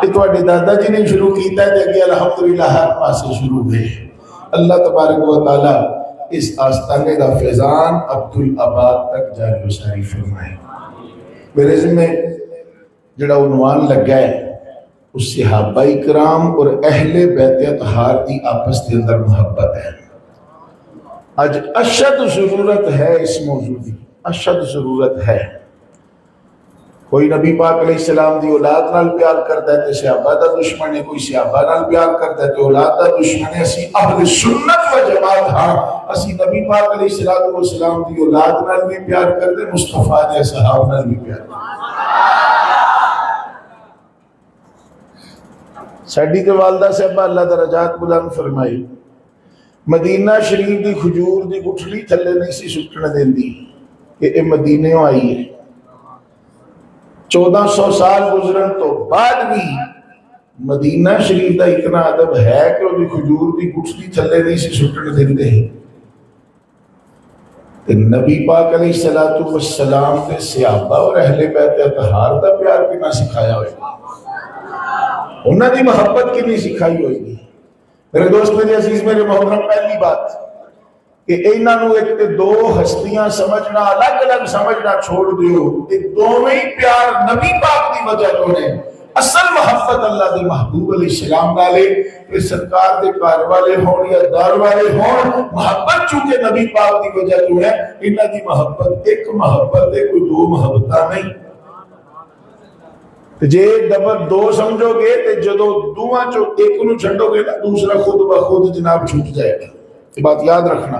یہ تواڈے دادا جی نے شروع کیتا ہے تے اگے الحمدللہ ہر پاسے شروع ہوئے۔ اللہ تبارک و تعالی اس آستانے کا فیضان عبدالآباد تک جاری و ساری فرمائے۔ میرے ذمہ جڑا عنوان لگا ہے اس صحابہ کرام اور اہل بیت اطہار کی آپس کے اندر محبت ہے۔ آج اشد ضرورت ہے اس موضوع کی، اشد ضرورت ہے۔ کوئی نبی پاک علیہ السلام دی اولاد نال پیار کرتا ہے تے صحابہ دا دشمن ہے، کوئی صحابہ نال پیار کرتا ہے تے اولاد دا دشمن ہے۔ اسی اہل سنت و جماعت ہاں، اسی نبی پاک علیہ السلام دی اولاد نال بھی پیار کرتے، مصطفیٰ دے صحابہ نال بھی پیار کرتے۔ ساڈی تے والدہ صاحبہ اللہ درجات بلند فرمائی، مدینہ شریف دی کھجور دی گٹھلی تھلے نہیں سی سٹن دیندی کہ اے مدینے آئی ہے۔ 1400 سال گزرن تو بعد بھی مدینہ شریف دا اتنا ادب ہے کہ وہ کھجور دی گٹھلی تھلے نہیں سی سٹن دیندے ہیں۔ نبی پاک علیہ السلام کے صحابہ اور اہل بیت اطہار دا پیار کنا سکھایا ہوئے گا، انہاں دی محبت کی نہیں سکھائی ہوئے گی۔ میرے دوست میرے عزیز میرے محترم، پہلی بات کہ انہاں نو ایک تے دو ہستیاں سمجھنا، الگ الگ سمجھنا چھوڑ دیو، کہ دونوں ہی پیار نبی پاک دی وجہ تو نے۔ اصل محبت اللہ دے محبوب علیہ السلام نالے، کہ سرکار دے کار والے ہون یا دار والے ہون، محبت چونکہ نبی پاک دی وجہ تو ہے۔ انہاں دی محبت ایک محبت ہے، کوئی دو محبتاں نہیں۔ جے ڈبل دو سمجھو گے تو جدو دوہاں چو ایک نو چھڑو گے نا، دوسرا خود بخود جناب چھوٹ جائے گا۔ یہ بات یاد رکھنا۔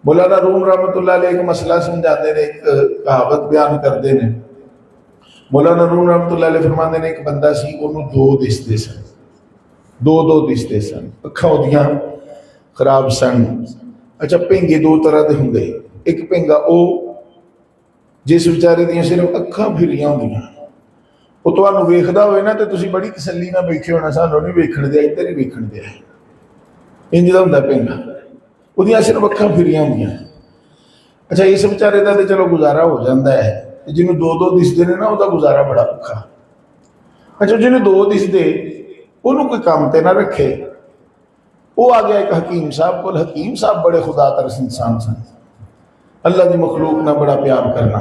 مولانا روم رحمت اللہ علیہ ایک مسئلہ سمجھاتے نے، ایک کہاوت بیان کرتے ہیں۔ مولانا روم رحمت اللہ علیہ فرماتے ہیں ایک بندہ سی، انہوں دو دستے سن، دو دستے سن، اکھاں اودیاں خراب سن۔ اچھا پینگے دو طرح دے ہوں گے، ایک پینگا او جس بیچارے دیاں صرف اکھاں پھریاں ہوندیاں، وہ تمہیں ویکھدا ہوئے نا تو تسی بڑی تسلی نہ بیٹھے ہونا، سانوں نہیں ویکھن دیا، ادھر ہی ویکھن دیا، انج دا ہوندا پینگا، وہ صرف اکھاں پھریاں ہوندیاں۔ اچھا اس بیچارے دا تے چلو گزارا ہو جاندا ہے، جنوں دو دسدے نے نا وہ گزارا بڑا اوکھا۔ اچھا جنوں دو دسدے انہوں کوئی کام تے نہ رکھے، وہ آ گیا ایک حکیم صاحب کو۔ حکیم صاحب بڑے خدا ترس انسان سن، اللہ دی مخلوق نہ بڑا پیار کرنا،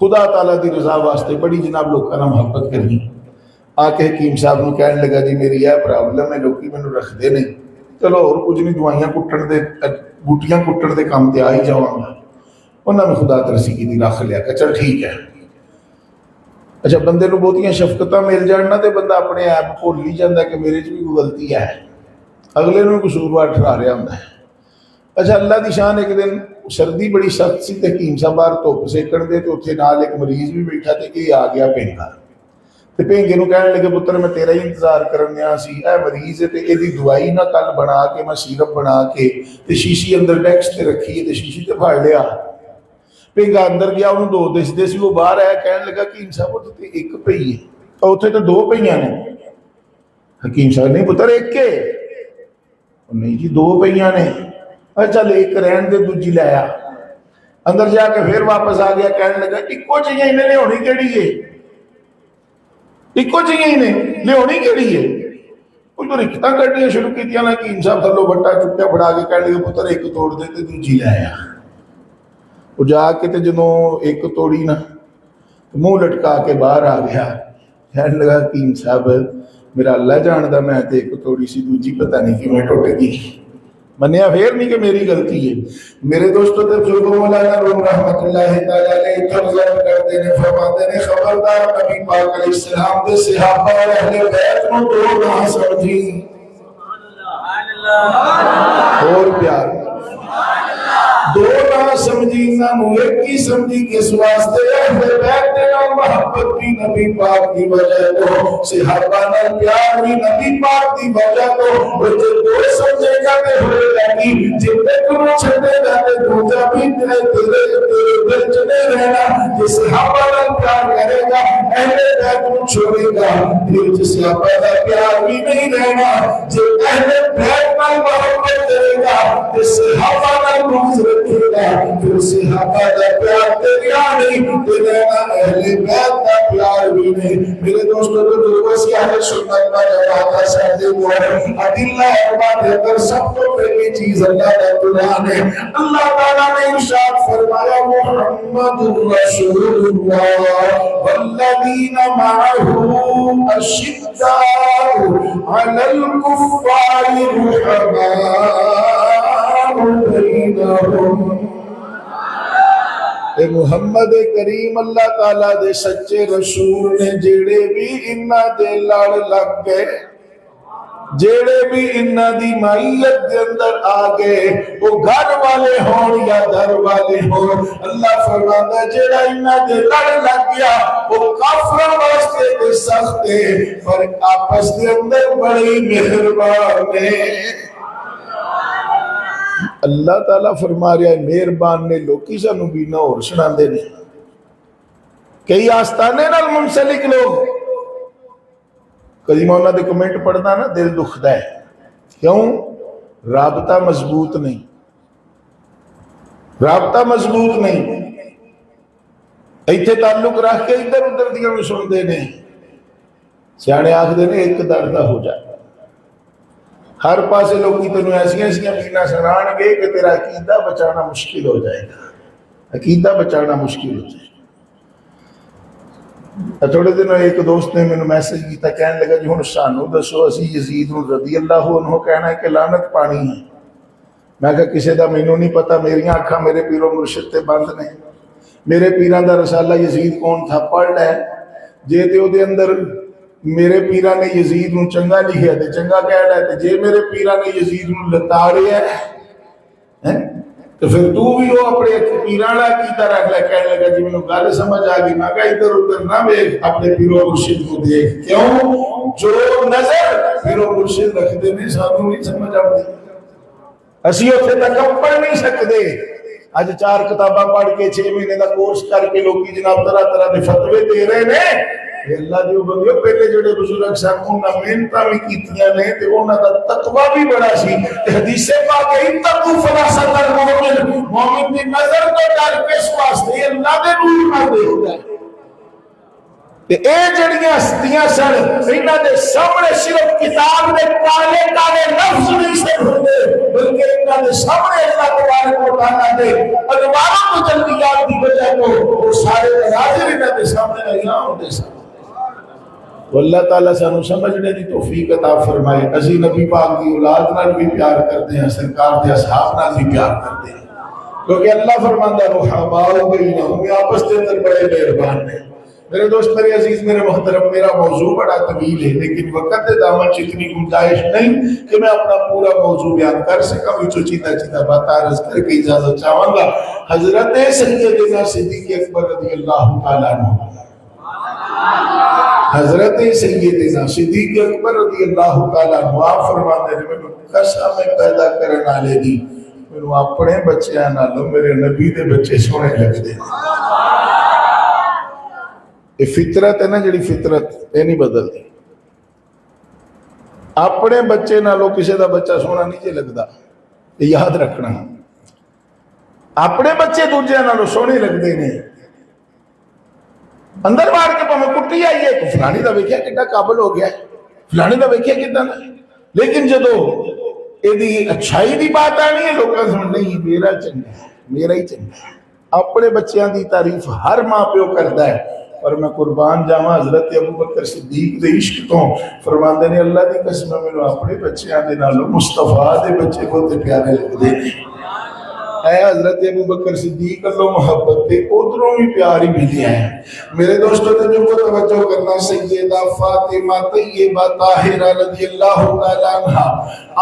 خدا تعالیٰ دی رضا واسطے بڑی جناب لوگوں نہ محبت کرنی۔ آ کے حکیم صاحب نے کہنے لگا جی میری یہ پرابلم ہے، لوگ مینوں رکھ دے نہیں، چلو اور کچھ نہیں، دوائیاں کٹن دے بوٹیاں کٹن دے کام تے آ ہی جاواں گا۔ انہوں نے خدا ترسی کی رکھ لیا کہ چل ٹھیک ہے۔ اچھا بندے نو بہتیاں شفقتاں مل جان نہ تے بندہ اپنے آپ بھول ہی جاندا کہ میرے چ بھی کوئی غلطی ہے، اگلے نو قصوروار ٹھہرا رہا ہوندا ہے۔ اچھا اللہ دی شان ایک دن سردی بڑی سخت سی تے حکیم صاحب باہر دھوپ سیکن دے تے اتنے نال ایک مریض بھی بیٹھا تے کہ آ گیا پینگا، تے پینگے نو کہنے لگے پتر میں تیرا ہی انتظار کرن دیا سی، اے مریض ہے تے ایدی دوائی نہ کل بنا کے میں سیرپ بنا کے تے شیشی اندر ڈیکس تے رکھی تے شیشی تے پھاڑ لیا۔ پینگا اندر گیا، انہوں دو دسدے سی، وہ باہر آیا کہنے لگا حکیم صاحب اتنے ایک پئی ہے اور اتنے تو دو پئیاں نے۔ حکیم صاحب نہیں پتر ایک کے، نہیں جی دو پئیاں نے۔ اچھا ایک رہن دے دوجی لایا، اندر جا کے پھر واپس آ گیا کہنے لگا اکو چاہیے انہیں لے کیڑی ہے، اکو چاہیے انہیں لے کیڑی ہے۔ کوئی تو رکھتاں کٹیاں شروع کیتیاں نا، حکیم صاحب تھلو بٹا چکیا پڑا کے کہنے لگا پتر ایک توڑ دے تے دوجی لایا۔ وہ جا کے تے جدوں ایک توڑی نا منہ لٹکا کے باہر آ گیا، کہنے لگا حکیم صاحب میرا اللہ جاندا میں تے ایک توڑی سی، دوجی پتہ نہیں کیویں ٹوٹ گئی۔ منیا پھر نہیں کہ میری غلطی ہے۔ میرے دوستوں تے بزرگوں مولانا روم رحمت اللہ تعالی علیہ ترجمہ کرتے ہیں، فرماتے ہیں خبردار نبی پاک علیہ السلام دے صحابہ اور اہل بیت نو دو نہ سمجھی، اور پیار دو نہ سمجھی، انہوں ایک ہی سمجھی، کس واسطے اہل بیت نال محبت بھی نبی پاک دی وجہ تو، صحابہ نال پیار بھی نبی پاک دی وجہ تو۔ وہ جو دو سمجھے گا تے ہوئے گا کی، جب تک انہوں چھڑے گا تے دوجا بھی تیرے دل چنے رہنا۔ جس صحابہ نال پیار کرے گا، اہل بیت کو چھوڑے گا دل سے صحابہ دا پیار بھی نہیں رہنا جو اہل بیت نال محبت کرے گا تے صحابہ نال بغض رکھے گا پھر صحابہ دا پیار تیرا نہیں تے رہنا اہل بیت دا پیار بھی نہیں میرے دوستوں کو دروسی اہل سنت کا جواب ساتھ وہ ادلہ ارباب اگر سب کو پہلی چیز اللہ قرآن ہے اللہ تعالیٰ نے ارشاد فرمایا محمد رسول اللہ والذین معه اشداء علی الکفار رحماء بینہم اے محمد کریم اللہ تعالیٰ دے سچے رسول نے جیڑے بھی انہاں دے لڑ لگ گئے جیڑے بھی انہاں دی معیت دے اندر آگئے وہ گھر والے ہون یا در والے ہون اللہ فرماتا ہے جیڑا انہاں دے لڑ لگ گیا وہ کافروں واسطے دے سخت ہے پر آپس دے اندر بڑی مہربان ہے اللہ تعالیٰ فرما رہا ہے مہربان نے لوکی سانو بھی نہ اور سنا دے نے کئی آستانے نال منسلک لوگ کدی میں انہاں دے کمنٹ پڑھنا نا دل دکھدا ہے کیوں رابطہ مضبوط نہیں رابطہ مضبوط نہیں ایتھے تعلق رکھ کے ادھر ادھر دیاں میں سن دے نے سیانے آکھ دے نے ایک دردہ ہو جائے ہر پاسے لوگی تنو ایسیاں بینا سنان گے کہ تیرا عقیدہ بچانا مشکل ہو جائے گا عقیدہ بچانا مشکل ہو جائے گا تھوڑے دنوں ایک دوست نے میں نے میسج کیتا کہنے لگا جی ہن سانو دسو اسی یزید رضی اللہ عنہ کہنا ہے کہ لعنت پانی ہے میں کہا کسے دا مینوں نہیں پتا میریاں اکھاں میرے پیر و مرشد تے بند نے میرے پیران دا رسالہ یزید کون تھا پڑھ لے جے تے او دے اندر میرے پیران نے یزید نو چنگا لکھیا تے چنگا کہہ رہا ہے تے جے میرے پیران نے یزید نو لتاڑیا ہے تو پھر تو بھی وہ اپنے پیرانا کی طرح کہنے لگا جی میں گل سمجھ آ گئی میں کہا ادھر ادھر نہ دیکھ اپنے پیر و مرشد کو دیکھ کیوں جو نظر پیر و مرشد رکھتے نہیں سانو نہیں سمجھ آتی اسی اتنے تک پڑھ نہیں سکتے اج 4 کتاباں پڑھ کے 6 مہینے کا کورس کر کے لوگ جناب طرح طرح کے فتوے دے رہے ہیں اللہ دیو بندیو پہلے جڑے بزرگ سن انہاں محنتاں بھی کیتیاں نے تے انہاں دا تقوی بھی بڑا سی تے حدیث پاک ہے اتقوا فراست المؤمن مومن دی نظر تو ڈر کے اس واسطے اللہ دے نور نال دیکھدا ہے تے اے جڑیاں ہستیاں سن انہاں دے سامنے صرف کتاب دے کالے کالے لفظ نہیں سے ہوندے بلکہ انہاں دے سامنے اللہ تبارک و تعالی دے انوار و تجلیات دی وجہ تو وہ سارے مناظر انہاں دے سامنے عیاں ہوندے سن تو اللہ تعالیٰ سانو سمجھنے دی توفیق عطا فرمائے اسی نبی پاک دی اولاد نال بھی پیار کرتے ہیں سرکار دے اصحاب نال بھی پیار کرتے ہیں کیونکہ اللہ فرماندا رحماء بینہم آپس کے اندر بڑے مہربان ہیں میرے دوست میرے عزیز میرے محترم میرا موضوع بڑا طویل ہے لیکن وقت دامن اتنی گنجائش نہیں کہ میں اپنا پورا موضوع بیان کر سکا بھی تو چیتا چیتا بات عرض کر کے اجازت چاہوں گا حضرت سیدنا صدیق اکبر رضی اللہ تعالیٰ عنہ حضرت سیدنا صدیق اکبر رضی اللہ تعالیٰ عنہ آپ فرماتے ہیں میں قسم پیدا کرنے والے دی میں اپنے بچے نالوں میرے نبی دے بچے سونے لگتے ہیں یہ فطرت ہے نا جڑی فطرت یہ نہیں بدلتی اپنے بچے نالوں کسی دا بچہ سونا نہیں لگتا یہ یاد رکھنا اپنے بچے دوجے نالوں سونے لگتے ہیں اندر بار کے پاہمیں کٹی آئی ہے تو فلانی دا ویکھیا کتنا قابل ہو گیا ہے فلانی دا ویکھیا کتنا لیکن جدو یہ اچھائی دی بات آنی ہے لوگ سمجھ نہیں میرا چنگا ہے میرا ہی چنگا ہے اپنے بچیاں دی تعریف ہر ماں پیو کرتا ہے اور میں قربان جاواں حضرت ابو بکر صدیق دے عشق تو فرماندے نے اللہ دی قسم میں اپنے بچیاں دے نالوں مصطفیٰ دے بچے کو تے پیارے لگدے نے اے حضرت ابو بکر صدیق اللہ محبت تے ادھروں بھی پیاری ملی ہے میرے دوستوں نے جو کو توجہ کرنا سیدہ فاطمہ طیبہ طاہرہ رضی اللہ تعالیٰ عنہ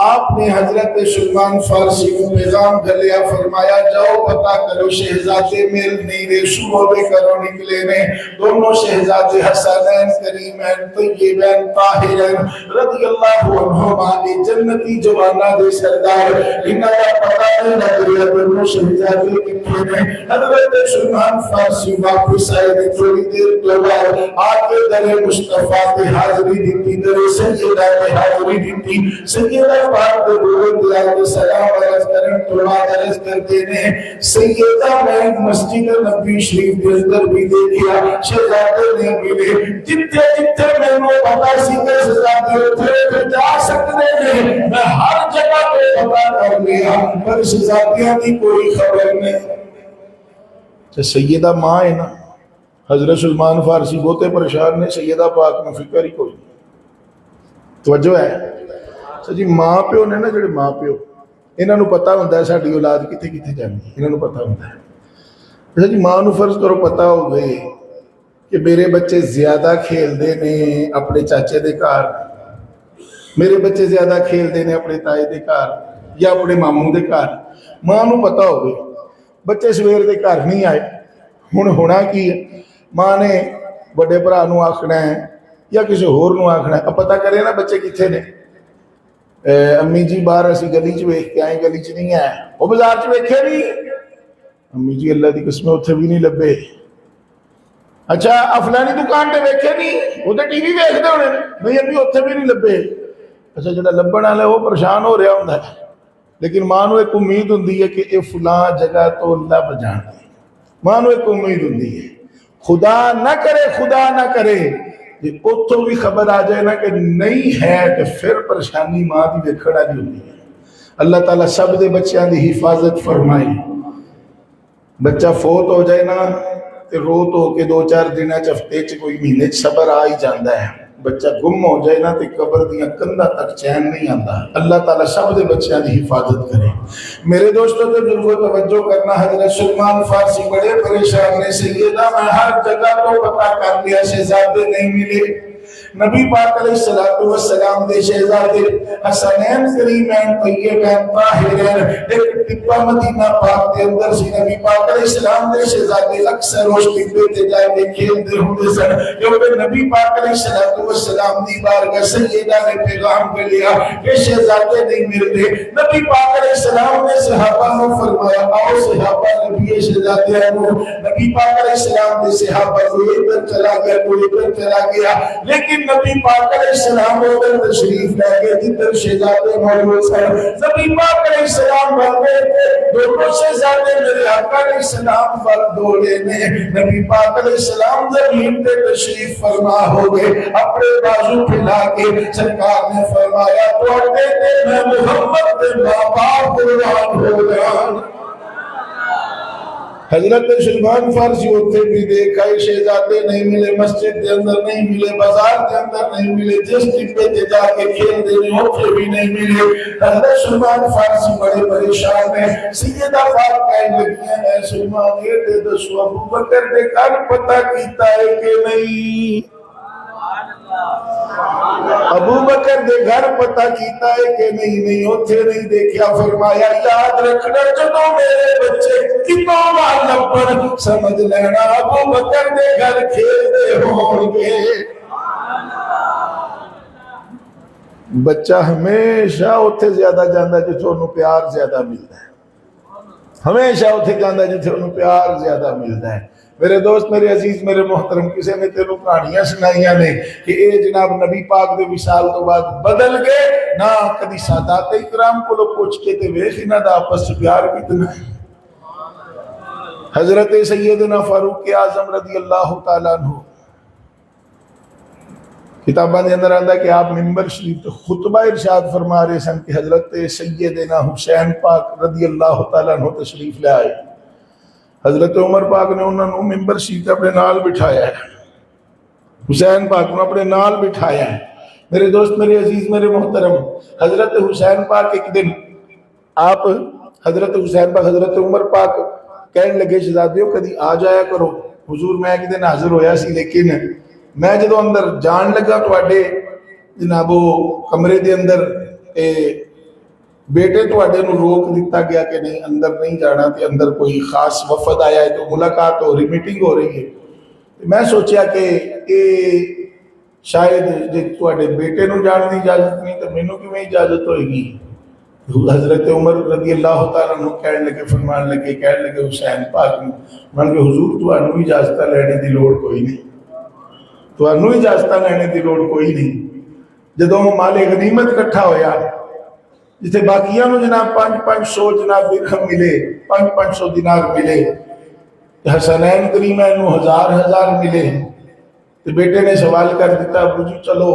آپ نے حضرت سلمان فارسی کو پیغام گھلیا فرمایا جاؤ پتا کرو شہزادے میل نیرے شمودے کرو نکلے نے دونوں شہزادے حسنین کریمین طیبین طاہرین رضی اللہ عنہ مانے جنتی جوانہ دے سردار انہا پتا نہیں لگ رہا دو شہزادے کتنے نے حضرت سلمان فارسی واپس آئے نے تھوڑی دیر کے بعد آکے در مصطفیٰ تے حاضری دیتی در سیدہ تے حاضری دیتی سیدہ پاک دے بولے دیا سلام عرض کریں طلبات عرض کرتے نے سیدہ میں مسجد نبی شریف کے اندر بھی دیکھیا شہزادے نے ملے جتنے جتنے میں نے پتا سی کہ شہزادے اتھے جا سکتے ہیں میں ہر جگہ پہ پتا کر لیا پر شہزادیاں کی کوئی خبر نہیں سیدہ ماں ہے نا حضرت سلمان فارسی بہتے پریشان نے سیدہ پاک میں فکر ہی کوئی توجہ ہے جی ماں پیو نے نا جڑے ماں پیو انہاں نو پتہ ہوندا ہے ساڈی اولاد کتے کتے جانی انہاں نو پتہ ہوندا ہے اچھا جی ماں نو فرض کرو پتہ ہو گئے کہ میرے بچے زیادہ کھیل دے نے اپنے چاچے دے گھر میرے بچے زیادہ کھیل دے نے اپنے تائے دے گھر یا اپنے ماموں دے گھر ماں نو پتہ ہو گئے بچے سویر دے گھر نہیں آئے ہن ہونا کی ہے ماں نے بڑے بھرا نو آکھنا ہے یا کسی ہور نو آکھنا ہے اب پتہ کرے نا بچے کتنے نے امی جی باہر اسی گلی چ ویکھ کے آئے گلی چ نہیں آئے وہ بازار چ ویکھے نہیں امی جی اللہ دی قسم اتنے بھی نہیں لبے اچھا افلانی دکان تے ویکھے نہیں وہ تو ٹی وی ویکھدے ہونے نہیں امی اتنے بھی نہیں لبے اچھا جڑا لبن والا وہ پریشان ہو رہا ہوندا ہے لیکن ماں نو ایک امید ہوندی ہے کہ اے فلاں جگہ تو لب جان ماں نو ایک امید ہوندی ہے خدا نہ کرے اتوں بھی خبر آ جائے نا کہ نہیں ہے تو پھر پریشانی ماں کی ویکھن والی ہوتی ہے اللہ تعالیٰ سب دے بچیاں دی حفاظت فرمائے بچہ فوت ہو جائے نا تو روت ہو کے 2-4 دن ہفتے چ کوئی مہینے صبر آ ہی جاتا ہے بچہ گم ہو جائے نا تو قبر دیاں کندھاں تک چین نہیں آتا اللہ تعالیٰ سب دے بچیاں دی حفاظت کرے میرے دوستوں تے ضرور توجہ کرنا حضرت سلمان فارسی بڑے پریشان نے سیدہ میں ہر جگہ تو پتہ کر لیا شہزادے نہیں ملے نبی پاک علیہ السلام دے شہزادے حسنین کریمین طیبین طاہرین ایک ٹپا مدینہ پاک دے اندر سی نبی پاک علیہ السلام دے شہزادے اکثر اس ٹپے تے جائے دے کھیلتے ہوندے سن کیونکہ نبی پاک علیہ السلام دی بارگاہ سیدہ نے پیغام کر لیا کہ شہزادے نہیں ملتے نبی پاک علیہ السلام نے صحابہ کو فرمایا آؤ صحابہ نبی شہزادے نبی پاک علیہ السلام نے صحابہ کو ادھر چلا گیا کوئی ادھر چلا گیا لیکن نبی پاک علیہ السلام ادھر تشریف لے گئے جدھر شہزادے موجود تھے نبی پاک علیہ السلام بلکہ دونوں شہزادے میرے آقا علیہ السلام پر دوڑے نے نبی پاک علیہ السلام زمین پہ تشریف فرما ہو گئے اپنے بازو پھیلا کے سرکار نے فرمایا توڑتے تھے میں محمد کے بابا قربان ہو گیا حضرت سلمان فارسی ہوتے بھی دیکھا شہزادے نہیں ملے مسجد کے اندر نہیں ملے بازار کے اندر نہیں ملے جس ٹپے تے جا کے کھیل دینے ہوتے بھی نہیں ملے حضرت سلمان فارسی بڑے پریشان ہیں سیدہ پاک کہنے لگی ہیں سلمان یہ دے دسو ابو بکر نے کل پتہ کیتا ہے کہ نہیں ابو بکر دے گھر پتہ کیتا ہے کہ نہیں ہوتے نہیں دیکھیا فرمایا یاد رکھنا جدو میرے بچے کتوں بار لپن سمجھ لینا ابو بکر دے گھر کھیل دے ہوں گے بچہ ہمیشہ اتھے زیادہ جاندہ جتھے انہوں پیار زیادہ ملتا ہے ہمیشہ اتھے جاندہ جتھے انہوں پیار زیادہ ملتا ہے میرے دوست میرے عزیز میرے محترم کسی نے تینوں کہانیاں سنائیاں نے کہ اے جناب نبی پاک دے وصال تو بعد بدل گئے نہ کدی سادات اکرام کو لوگ پوچھ کے تے ویکھ نہ دا آپس پیار کتنا ہے حضرت سیدنا فاروق اعظم رضی اللہ تعالیٰ عنہ کتاباں دے اندر آندا کہ آپ منبر شریف تو خطبہ ارشاد فرما رہے سن کہ حضرت سیدنا حسین پاک رضی اللہ تعالیٰ عنہ تشریف لے آئے حضرت عمر پاک نے انہوں نے منبر شریف اپنے نال بٹھایا ہے حسین پاک نے اپنے نال بٹھایا ہے میرے دوست میرے عزیز میرے محترم حضرت حسین پاک ایک دن آپ حضرت حسین پاک حضرت عمر پاک کہنے لگے شہزادیوں کدی آ جایا کرو حضور میں ایک دن حاضر ہویا سی لیکن میں جدو اندر جان لگا تواڈے جنابو کمرے دے اندر بیٹے تواڈے نو روک دیتا گیا کہ نہیں اندر نہیں جانا تے اندر کوئی خاص وفد آیا ہے تو ملاقات ہو رہی میٹنگ ہو رہی ہے میں سوچیا کہ شاید جے تواڈے بیٹے نو جان دی اجازت نہیں تو مینوں کیویں اجازت ہوئے گی حضرت عمر رضی اللہ تعالیٰ عنہ کہنے لگے، فرمان لگے حسین پاک من کے حضور تو اجازت لینے دی لوڑ کوئی نہیں، تو اجازت لینے دی لوڑ کوئی نہیں۔ جدوں مال غنیمت کٹھا ہویا جتھے باقیاں نو جناب 500 جناب درہم ملے، 500 دینار ملے، حسنین کریمین نو 1000 ملے، تو بیٹے نے سوال کر دیتا ابو جی چلو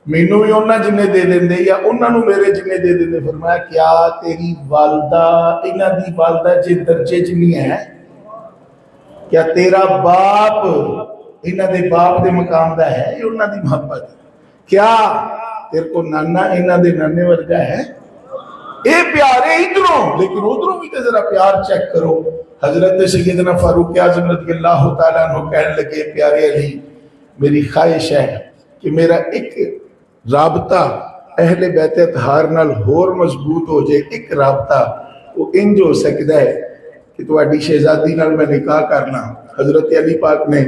مینوں بھی انہاں جنے دے دیں دے یا انہاں نو میرے جنے دے دیں دے۔ فرمایا کیا تیری والدہ انہاں دی والدہ جے درجے چ نہیں ہے؟ کیا تیرا باپ انہاں دے باپ دے مقام دا ہے یا انہاں دی محبت؟ کیا تیرے کو نانا انہاں دے نانے ورگا ہے؟ اے پیارے ادھروں، لیکن ادھروں بھی تے ذرا پیار چیک کرو۔ حضرت سیدنا فاروق اعظم رضی اللہ تعالیٰ عنہ کہنے لگے پیارے علی میری خواہش ہے کہ میرا ایک رابطہ اہل بیت اطہار نال ہور مضبوط ہو جائے، ایک رابطہ وہ انج ہو سکتا ہے کہ تواڈی شہزادی نال میں نکاح کرنا۔ حضرت علی پاک نے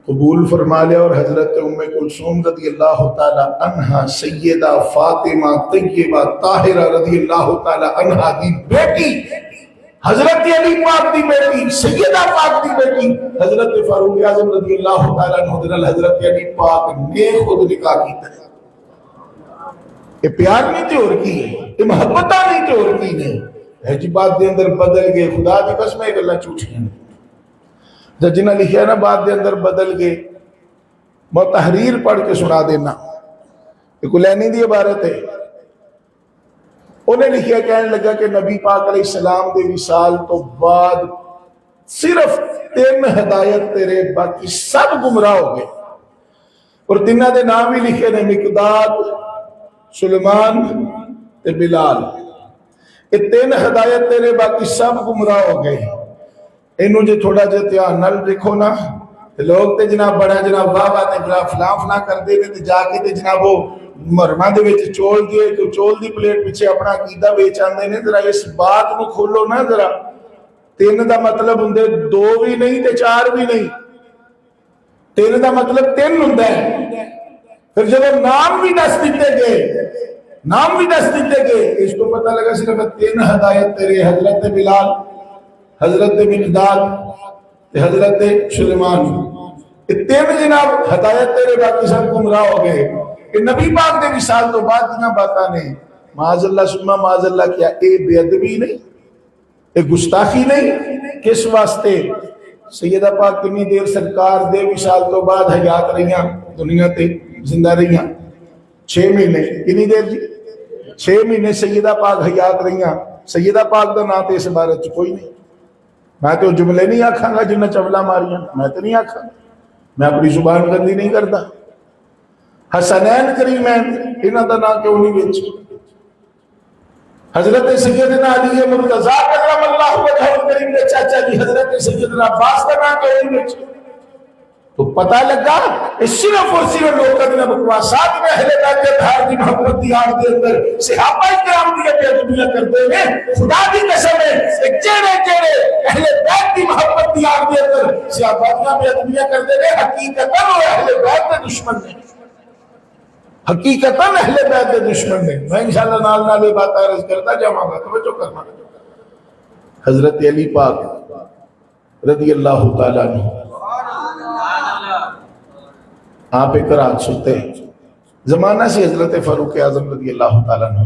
قبول فرما لیا اور حضرت ام کلثوم رضی اللہ تعالی عنہا سیدہ فاطمہ طیبہ طاہرہ رضی اللہ تعالی عنہا دی بیٹی، حضرت علی پاک دی بیٹی، سیدہ پاک دی بیٹی حضرت فاروق اعظم رضی اللہ تعالی عنہ حضرت علی پاک نے خود نکاح کیتا ہے۔ یہ پیار نہیں تے اور کی ہے، یہ محبتہ نہیں تے اور کی نہیں ہے جی۔ بات دے اندر بدل گئے، خدا دی قسم ہے گلاں جھوٹیاں نہیں۔ جب جنہاں لکھیا نا بات دے اندر بدل گئے، میں تحریر پڑھ کے سنا دینا، یہ کلینی دی عبارت ہے۔ انہیں لکھیا کہنے لگا کہ نبی پاک علیہ السلام دے وصال تو بعد صرف 3 ہدایت تیرے، باقی سب گمراہ ہو گئے، اور تینہ دے نام ہی لکھے نے مقداد، سلیمان تے بلال۔ یہ 3 ہدایت تیرے، باقی سب گمراہ ہو گئے۔ انہوں جے تھوڑا جے تیار نل دیکھو نا، لوگ تے جناب بڑا جناب واہ واہ تے فلاں کر دے تے جا کے تے جناب وہ مرمہ دے وچ چول دیے تو چول دی پلیٹ پیچھے اپنا عقیدہ بیچ آندے نے۔ ذرا اس بات نو کھولو نا ذرا، 3 دا مطلب ہوندے 2 بھی نہیں تے 4 بھی نہیں، 3 دا مطلب 3 ہوندا ہے۔ پھر جب نام بھی دس دیتے گئے، اس کو پتہ لگا صرف 3 ہدایت تیرے، حضرت بلال، حضرت مقداد تے حضرت سلیمان، یہ 3 جناب ہدایت تیرے، باقی سب گمراہ ہو گئے۔ کہ نبی پاک دے وصال تو بعد دینا باتاں نے معاذ اللہ سما معاذ اللہ کیا اے بے ادبی نہیں، اے گستاخی نہیں؟ کس واسطے؟ سیدہ پاک کنی دیر سرکار دے وصال تو بعد حیات رہیاں، دنیا تے زندہ رہیاں 6 مہینے۔ کنی دیر جی؟ 6 مہینے سیدہ پاک حیات رہیاں۔ سیدہ پاک دا نام تے اس عبارت چ کوئی نہیں۔ میں تو جملے نہیں آکھاں گا جنہیں چولا ماریاں، میں تو نہیں آکھاں، میں اپنی زبان گندی نہیں کرتا۔ حسنین کریمین انہاں دا نام کیوں نہیں وچ؟ حضرت سیدنا علی مرتضیٰ کرم اللہ وجہہ کریم نے چاچا جی حضرت سیدنا عباس کا نام کیوں نہیں وچ؟ تو پتہ لگا کہ صرف اور صرف لوگوں نے بکواسات میں اہل بیت اطہار کی محبت دی آگ دے اندر صحابہ کرام دی بے ادبیاں کرتے ہیں۔ خدا دی قسم ہے کہ چہرے اہل بیت کی محبت دی آگ دے اندر صحابہ کی بے ادبیاں کرتے ہیں، حقیقتاً وہ اہل بیت کے دشمن ہیں، حقیقتاً اہل بیت کے دشمن ہیں۔ میں انشاءاللہ نال یہ بات عرض کرتا جاؤں گا، توجہ کرنا۔ حضرت علی پاک رضی اللہ تعالیٰ عنہ آپ ایک رات سوتے ہیں، زمانہ سے حضرت فاروق اعظم رضی اللہ تعالیٰ عنہ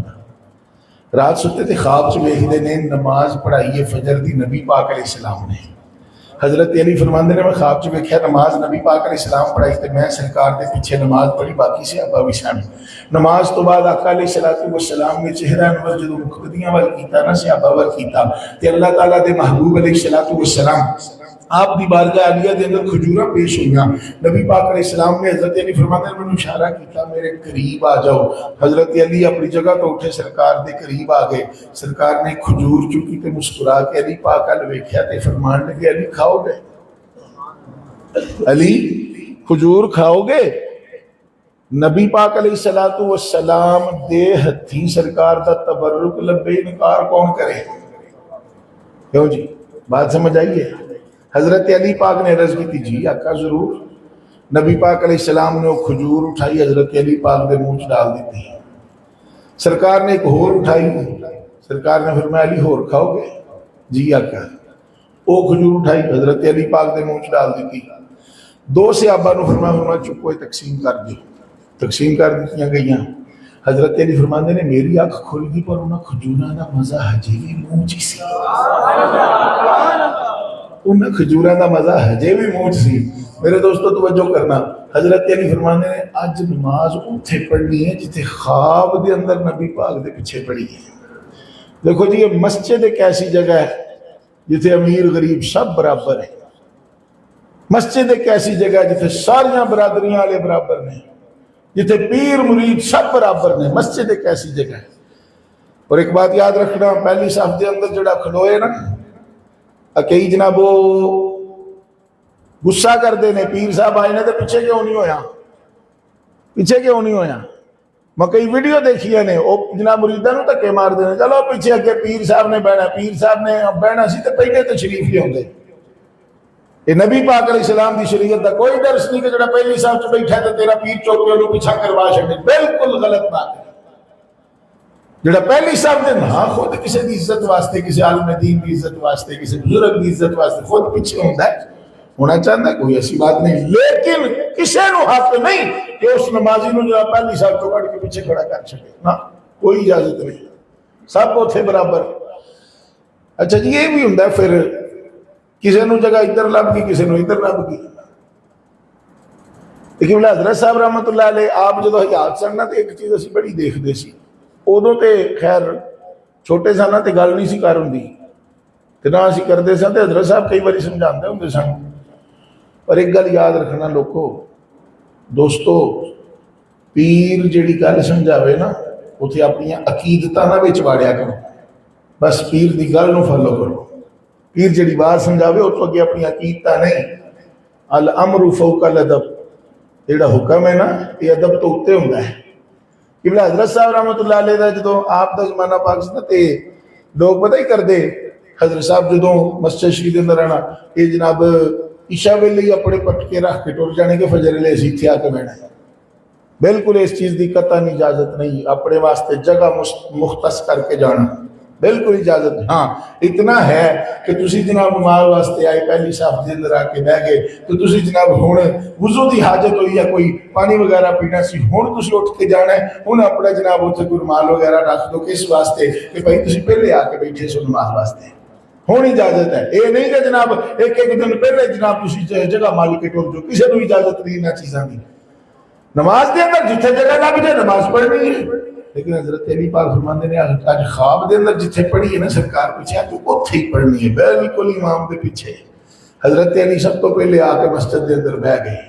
رات سوتے تھے، خواب سے ویکھدے نے نماز پڑھائی ہے فجر دی نبی پاک علیہ السلام نے۔ حضرت علی فرماندے نے میں خواب سے ویکھیا نماز نبی پاک علیہ السلام پڑھائی تے میں سرکار دے پیچھے نماز پڑھی، باقی صحابہ بھی سن۔ نماز تو بعد آقا علیہ السلام نے چہرہ انور جدوں مقتدیاں وال کیتا نا صحابہ وال کیتا تے اللہ تعالیٰ دے محبوب علیہ السلام آپ دی بارگاہ عالیہ دے اندر کھجوراں پیش ہوئیاں۔ نبی پاک علیہ السلام نے حضرت علی فرماتے ہیں میں اشارہ کیتا میرے قریب آ جاؤ۔ حضرت علی اپنی جگہ تو اٹھے، سرکار دے قریب آ گئے۔ سرکار نے کھجور چکی تے مسکرا کے علی پاک ال ویکھیا تے فرمان لگے علی کھاؤ گے؟ علی کھجور کھاؤ گے؟ نبی پاک علیہ السلام دے ہتھی سرکار دا تبرک لبے انکار کون کرے؟ کیوں جی بات سمجھ آئیے؟ حضرت علی پاک نے عرض کی تھی جی آقا ضرور۔ نبی پاک علیہ السلام نے وہ کھجور اٹھائی حضرت علی پاک دے منہ ڈال دیتی، سرکار نے ایک اور اٹھائی سرکار نے فرمایا علی ہور کھاؤ گے؟ جی آقا۔ وہ کھجور اٹھائی حضرت علی پاک دے منہ ڈال دیتی، دو صحابہ نے فرمایا چکو تقسیم کر دی، تقسیم کر دیتیاں گئیاں۔ حضرت علی فرماندے نے میری آنکھ کھل گئی پر انہاں کھجوراں دا مزہ ہجے بھی منہ چ سی، انہاں کھجوراں دا مزہ ہجے بھی منہ چ سی۔ میرے دوستو توجہ کرنا، حضرت علی فرماندے نے اج نماز اوتھے پڑھنی ہے جتھے خواب دے اندر نبی پاک دے پیچھے پڑھی ہے۔ دیکھو جی یہ مسجد ایک ایسی جگہ ہے جتھے امیر غریب سب برابر ہیں، مسجد ایک ایسی جگہ ہے جتھے ساریاں برادریاں والے برابر ہیں، جتھے پیر مرید سب برابر نے، مسجد ایک ایسی جگہ ہے۔ اور ایک بات یاد رکھنا، پہلی صف دے اندر جڑا کھلوئے نا، کئی جناب وہ غصہ کر دینے پیر صاحب آئے نے تو پیچھے کیوں نہیں ہویا، پیچھے کیوں نہیں ہویا۔ میں کئی ویڈیو دیکھی نے، وہ جناب مریداں نوں دھکے مار دینے، چلو پیچھے اگے پیر صاحب نے بہنا، پیر صاحب نے بہنا سی تو پہلے تشریف لے آتے۔ یہ نبی پاک علیہ السلام دی شریعت دا کوئی درس نہیں کہ جڑا پہلی صف چ بیٹھا تو تیرا پیر چوک کے انہوں پیچھا کروا چھڑے، بالکل غلط بات ہے۔ جڑا پہلی صف دے ہاں خود کسی دی عزت واسطے، کسی عالم دین دی عزت واسطے، کسی بزرگ دی عزت واسطے خود پیچھے ہوندا ہے، ہونا چاہتا ہے، کوئی ایسی بات نہیں، لیکن کسی نو حق نہیں کہ اس نمازی نو جو پہلی صف تو کٹ کے پیچھے کھڑا کر چھڑے، نہ کوئی اجازت نہیں، سب اوتھے برابر۔ اچھا جی یہ بھی ہوندا ہے پھر کسی نو جگہ ادھر لب گئی، کسی نو ادھر لب گئی۔ لیکن حضرت صاحب رحمت اللہ علیہ آپ جدو حیات سن نا تو ایک چیز اسی بڑی دیکھتے سی، ادو تے خیر چھوٹے سن تے گل نہیں سی کر ہوندی تے نہ اسی کرتے سن، تے حضرت صاحب کئی باری سمجھاندے ہوندے سن۔ پر ایک گل یاد رکھنا لوگو دوستو، پیر جیڑی گل سمجھاوے نا اتھے اپنی عقیدتاں نہ وچ واڑیا کرو، بس پیر دی گل نو فالو کرو۔ پیر جڑی بات سمجھاوے اس اگے اپنی عقیدتاں نہیں۔ الامر فوق الادب، جڑا حکم ہے نا یہ ادب تو اتنے ہوندا ہے۔ قبلہ حضرت صاحب رحمت اللہ علیہ دا جدوں آپ دا زمانہ پاک سی تے لوگ پتہ ہی کردے، حضرت صاحب جدوں مسجد شریف دے اندر آنا یہ جناب عشاء ویلے اپنے پٹکے رکھ کے ٹر جانے کے فجر ویلے اسی اتھے آ کے بیٹھنا ہے۔ بالکل اس چیز دی قطعاً اجازت نہیں، اپنے واسطے جگہ مختص کر کے جانا بالکل اجازت نہیں۔ ہاں اتنا ہے کہ تسی جناب نماز واسطے آئے پہلی صف دے اندر آ کے بہ گئے تو تسی جناب ہن وضو دی حاجت ہوئی ہے، کوئی پانی وغیرہ پینا سی، ہن تسی اٹھ کے جانا ہے، ہن اپنا جناب اتنے کوئی رومال وغیرہ رکھ دو، کس واسطے کہ بھائی تسی پہلے آ کے بیٹھے سو نماز واسطے، ہن اجازت ہے۔ یہ نہیں کہ جناب ایک ایک دن پہلے جناب تسی جگہ مال کے ٹر جو، کسی کو اجازت نہیں انہاں چیزاں دی۔ نماز دے اندر جتھے جگہ لگ جائے نماز پڑھنی ہے، لیکن حضرت علی پاک فرماندے نے آج خواب دے اندر جتھے پڑھی ہے نا سرکار پیچھے تو اوتھے ہی پڑھنی ہے، بالکل امام دے پیچھے۔ حضرت علی سب تو پہلے آ کے مسجد دے اندر بیٹھ گئے،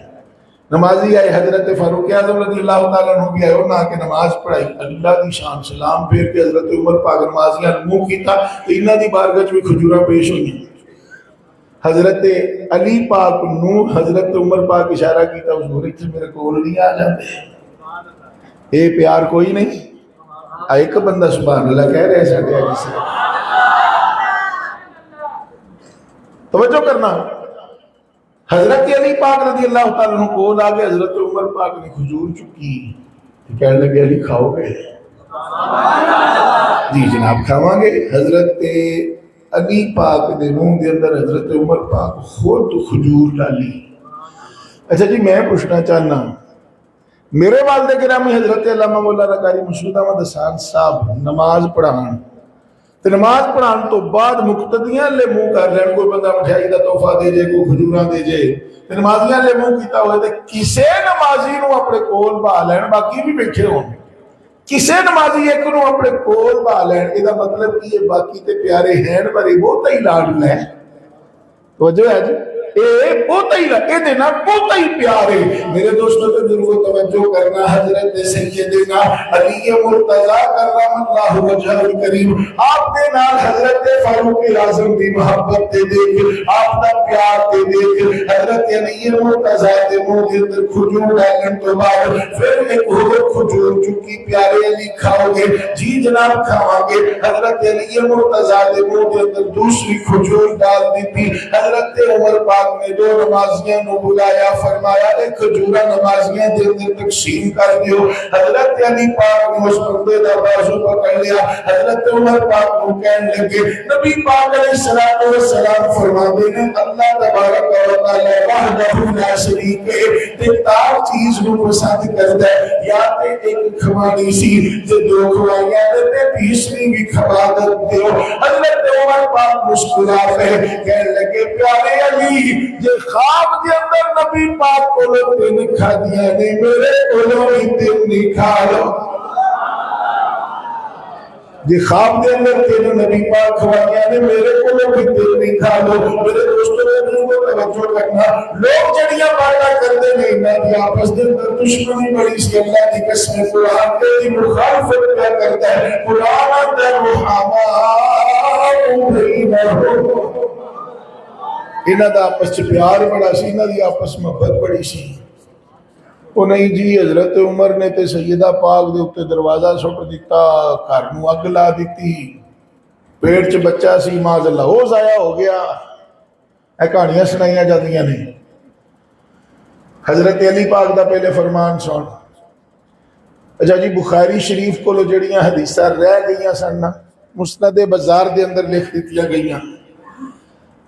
نمازی آئے حضرت فاروق اعظم رضی اللہ تعالیٰ عنہ بھی آئے، انہوں نے آ کے نماز پڑھائی، اللہ دی شان سلام پھیر کے حضرت عمر پاک نمازیاں منہ کیتا تو انہاں دی بارگاہ میں کھجوراں پیش ہوئی۔ حضرت علی پاک نو حضرت عمر پاک اشارہ کیتا حضور اتنے میرے کول نہیں آ جاندے، اے پیار کوئی نہیں۔ ایک بندہ سبحان اللہ کہہ رہے ہیں ساڈے علی سے، توجہ کرنا۔ حضرت علی پاک رضی اللہ تعالیٰ عنہ کول آ گئے، حضرت عمر پاک نے کھجور چکی، کہنے لگے علی کھاؤ گے؟ جی جناب کھاواں گے۔ حضرت علی پاک دے منہ دے اندر حضرت عمر پاک خود کھجور ڈالی۔ اچھا جی میں پوچھنا چاہنا، میرے والد گرامی حضرت علامہ مولانا قاری مسعود احمد حسان صاحب نماز پڑھان تو نماز پڑھان تو بعد مقتدیاں لے منہ کر لین، کوئی بندہ مٹھائی دا تحفہ دے جے، کوئی کھجوراں دے جے، تو نمازیاں لے منہ کیتا ہوئے تے کسے نمازی نو اپنے کول بہا لین، باقی بھی بیٹھے ہوں، کسے نمازی ایک نو اپنے کول بہا لین، یہ دا مطلب یہ باقی تے پیارے ہیں پر یہ بہت ہی لاڈ لیں۔ توجہ ہے جی، اے بہت ہی لاڈ، اے دینا بہت ہی پیارے۔ میرے دوستوں کو ضرور توجہ کرنا، حضرت سیدنا علی مرتضی کرم اللہ وجہہ الکریم آپ کے نال حضرت فاروق اعظم دی محبت دے دیکھ، آپ دا پیار دے دیکھ، حضرت علی مرتضی دے منہ دے اندر کھجور ڈالن تو بعد پھر ایک اور کھجور چکی پیارے علی کھاؤ گے؟ جی جناب کھاواں گے۔ حضرت علی مرتضی دے منہ دے اندر دوسری کھجور ڈال دی تھی، حضرت عمر پاک پاک نے دو نمازیاں نو بلایا، فرمایا ایک کھجورا نمازیاں دے اندر تقسیم کر دیو۔ حضرت علی پاک نے اس بندے دا بازو پکڑ لیا، حضرت عمر پاک کو کہنے لگے، نبی پاک علیہ الصلوۃ والسلام فرماتے ہیں اللہ تبارک و تعالی وحدہ لا شریک ہے، تار چیز نو پسند کردا ہے، یا تے ایک کھوانی سی تے دو کھوائیاں تے تیسری بھی کھوا دیو۔ حضرت عمر پاک مسکرا پہ کہنے لگے پیارے علی جے خواب دے اندر نبی پاک کو تین کھا دیا نے میرے کو بھی تین نہیں کھا لو۔ جی خواب دے اندر تین نبی پاک کھوائیاں نے میرے کو بھی تین نہیں کھا لو۔ میرے دوستوں نے دل کو توجہ کرنا، لوگ جڑیاں باتاں کرتے نہیں نہ کہ آپس دے اندر دشمنی بڑی سی، اللہ کی قسم قرآن کے مخالفت کیا کرتا ہے، قرآن در رحماء بینہم، انہاں دا آپس چ پیار بڑا سی، انہاں دی آپس محبت بڑی سی۔ وہ نہیں جی حضرت عمر نے تے سیدہ پاک دے اوپر دروازہ سٹ دیتا، گھر نو اگ لا دیتی، پیٹ چ بچہ سی معاذ اللہ وہ ضائع ہو گیا۔ اے کہانیاں سنائیاں جاندیاں نے۔ حضرت علی پاک دا پہلے فرمان سن۔ اچھا جی بخاری شریف کو جڑیاں حدیثاں رہ گئیاں سن مسند بازار دے اندر لکھ دتیاں گئیاں،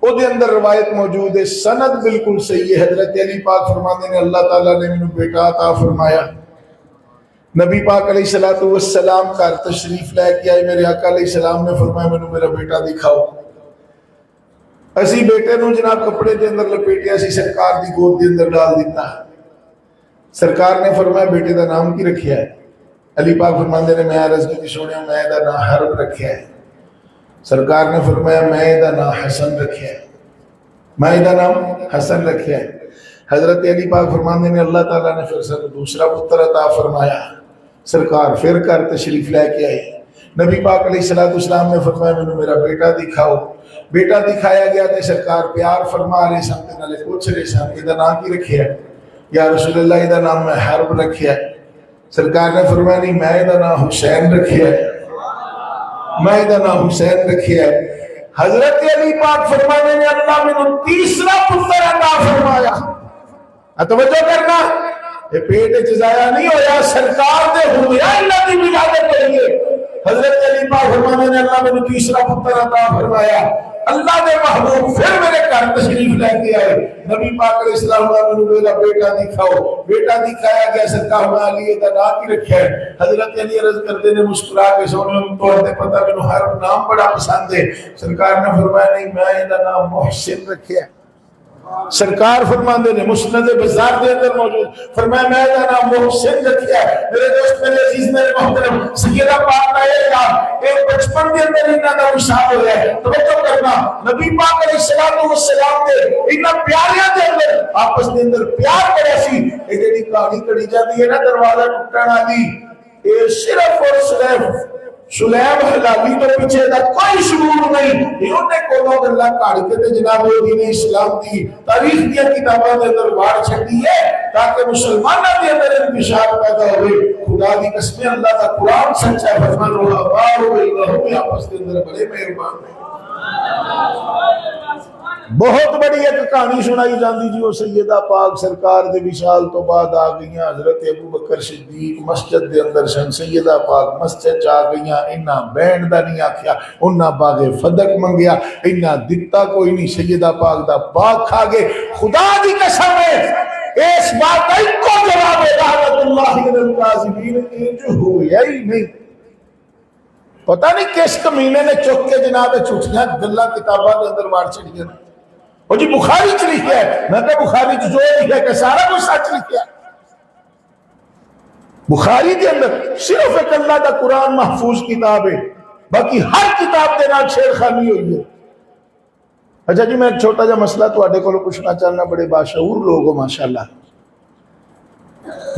او دے اندر روایت موجود ہے، سند بالکل صحیح ہے۔ حضرت علی پاک فرماتے ہیں اللہ تعالیٰ نے مجھے بیٹا عطا فرمایا۔ نبی پاک علیہ السلام گھر تشریف لے کے آئے، میرے آقا علیہ السلام نے فرمایا مجھے میرا بیٹا دکھاؤ۔ اسی بیٹے نو جناب کپڑے دے اندر لپیٹیا سی، سرکار دی گود دے اندر ڈال دیتا۔ سرکار نے فرمایا بیٹے دا نام کی رکھیا ہے؟ علی پاک فرماندے نے میں عرض کی سونے میں دا نام حرب رکھیا ہے۔ سرکار نے فرمایا میں دا نام حسن رکھیا ہے، میں دا نام حسن رکھیا ہے۔ حضرت علی پاک فرماندے نے اللہ تعالیٰ نے پھر سے دوسرا پتر عطا فرمایا۔ سرکار پھر کر تشریف لے کے آئے، نبی پاک علیہ السلام نے فرمایا مجھے میرا بیٹا دکھاؤ۔ بیٹا دکھایا گیا تے سرکار پیار فرما رہے سن تے نالے پوچھ رہے سن یہ دا نام کی رکھیا ہے؟ یا رسول اللہ یہ دا نام میں حرب رکھیا ہے۔ سرکار نے فرمایا نہیں میں دا نام حسین رکھیا ہے، میں دا نام حسین رکھیا ہے۔ حضرت علی پاک فرمانے نے اللہ میں تیسرا پتر عطا فرمایا۔ توجہ کرنا، یہ پیٹ ضائع نہیں ہویا، سرکار دے ہویا اللہ دی ولادت ہوئی ہے۔ حضرت علی پاک فرمانے نے اللہ میں تیسرا پتر عطا فرمایا۔ اللہ دے محبوب پھر میرے گھر تشریف لے کے آئے، نبی پاک علیہ السلام نے میرا بیٹا دکھاؤ۔ بیٹا دکھایا گیا، سرکار نے علی دا نام کی رکھا ہے۔ حضرت علی عرض کرتے نے مسکرا کے سونے تو پتہ مینوں ہر نام بڑا پسند ہے۔ سرکار نے فرمایا نہیں میں دا نام محسن رکھیا ہے۔ سرکار فرماندے نے مسند بازار دے اندر موجود، فرمایا میں دا نام محسن رکھیا ہے۔ میرے دوست میرے عزیز میرے محترم سیدہ پاک کا ایک بچپن کے اندر انہاں دا وصال ہوا ہے۔ توجہ کرنا، نبی پاک علیہ السلام دے انہاں پیاریاں دے اندر آپس دے اندر پیار بڑا سی۔ اے جڑی کہانی کڑی جاندی ہے نا دروازہ ٹوٹن والی، اے صرف اور صرف سلیم حلالی تو پیچھے دا کوئی شعور نہیں۔ انہوں نے کولوں گلاں کڑ کے تے جناب دین اسلام دی تاریخ دی کتاباں دے اندر واڑ چھڈی ہے تاکہ مسلماناں دے اندر انتشار پیدا ہوئے۔ خدا دی قسم اللہ دا قرآن سچا ہے، فرمان رحماء بینہم آپس دے اندر بڑے مہربان ہیں۔ بہت بڑی ایک کہانی سنائی جاندی جی، وہ سیدہ پاک سرکار دے وصال تو بعد آ گئیاں حضرت ابوبکر صدیق مسجد دے اندر سن، سیدہ پاک مسجد چ آ گئیاں، انہاں بینڈ دا نہیں آکھیا، انہاں باغ فدق منگیا، انہاں دتا کوئی نہیں، سیدہ پاک دا باغ کھا گئے۔ خدا دی قسم ہے اس بات کا ایک کو جواب ہے رحمت اللہ علی الکاذبین، انج ہویا ہی نہیں۔ پتہ نہیں کس کمینے نے چک کے جناب چھٹیاں گلاں کتاباں دے اندر واڑ چھڑیاں۔ وہ جی بخاری چ لکھا ہے، میں کہ بخاری چ جو لکھا ہے کہ سارا کچھ سچ لکھا ہے۔ بخاری دے اندر صرف ایک اللہ دا قرآن محفوظ کتاب ہے، باقی ہر کتاب دے نال چھیڑ خانی ہوئی ہے۔ اچھا جی میں ایک چھوٹا جا مسئلہ تواڈے کولوں پوچھنا چاہنا، بڑے باشعور لوگ ہو ماشاءاللہ۔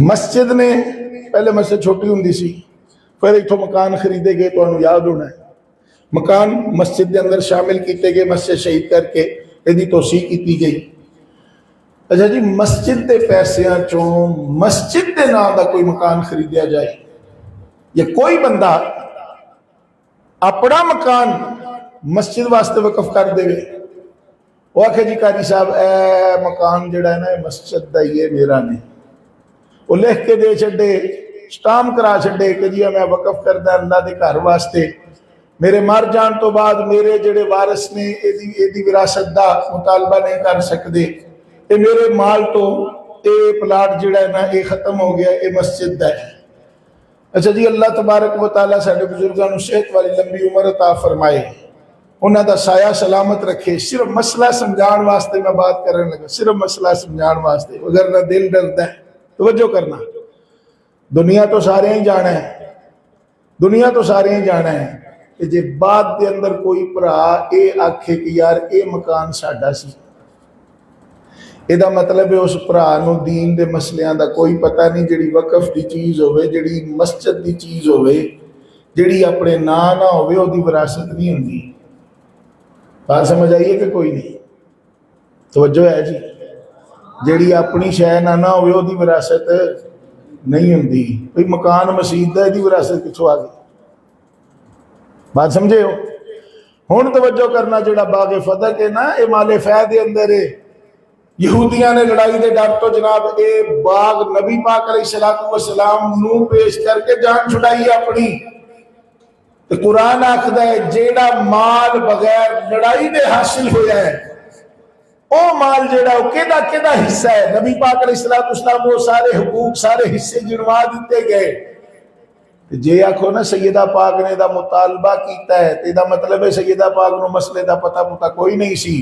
مسجد نے پہلے مسجد چھوٹی ہوندی سی، پھر ایتھوں مکان خریدے گئے، تانوں یاد ہونا ہے مکان مسجد دے اندر شامل کیتے گئے، مسجد شہید کر کے ایدی توسیع کی گئی۔ اچھا جی مسجد دے پیسیاں چوں مسجد دے نام دا کوئی مکان خریدیا جائے، یا کوئی بندہ اپنا مکان مسجد واسطے وقف کر دے، وہ آخے جی قاری صاحب اے مکان جڑا ہے نا مسجد دا ہی ہے میرا نہیں. وہ لکھ کے دے چھڑے سٹامپ کرا چھڑے کہ جی میں وقف کردہ اللہ دے گھر واسطے میرے مر جان تو بعد میرے جڑے وارث نے ایدی وراثت دا مطالبہ نہیں کر سکتے اے میرے مال تو اے پلاٹ جڑا ہے نا اے ختم ہو گیا اے مسجد دا ہے. اچھا جی اللہ تبارک و تعالیٰ ساڑھے بزرگان صحت والی لمبی عمر عطا فرمائے انہاں دا سایہ سلامت رکھے. صرف مسئلہ سمجھان واسطے میں بات کرنے لگا, صرف مسئلہ سمجھان واسطے, اگر نہ دل ڈرتا ہے. توجہ کرنا, دنیا تو سارے ہی جانا ہے, دنیا تو سارے ہی جانا ہے کہ جے بعد دے اندر کوئی پرا اے آکھے کہ یار اے مکان ساڈا سی, اے دا مطلب ہے اس پرا نو دین دے مسئلیاں دا کوئی پتہ نہیں. جڑی وقف دی چیز ہوئے, جڑی مسجد دی چیز ہوئے, جڑی اپنے نہ ہوئے او دی وراثت نہیں ہوندی. بات سمجھ آئیے کہ کوئی نہیں؟ توجہ ہے جی. جڑی اپنی شے نہ ہوئے او دی وراثت نہیں ہوندی. کوئی مکان مسجد دا دی وراثت کتھوں آ گئی؟ بات سمجھے ہو؟ ہن توجہ کرنا, جڑا باغ فدق ہے نا اے مال فیض دے اندر ہے. یہودیاں نے لڑائی دے ڈر تو جناب اے باغ نبی پاک علیہ السلام نو پیش کر کے جان چھڑائی اپنی. تو قرآن آخدا ہے جیڑا مال بغیر لڑائی دے حاصل ہویا ہے او مال جیڑا او کیدا حصہ ہے. نبی پاک علیہ السلام وہ سارے حقوق سارے حصے گنوا دیتے گئے. جے آکھو نا سیدہ پاک نے دا مطالبہ کیتا ہے تے دا مطلب ہے سیدہ پاک نو مسئلے دا پتہ کوئی نہیں سی.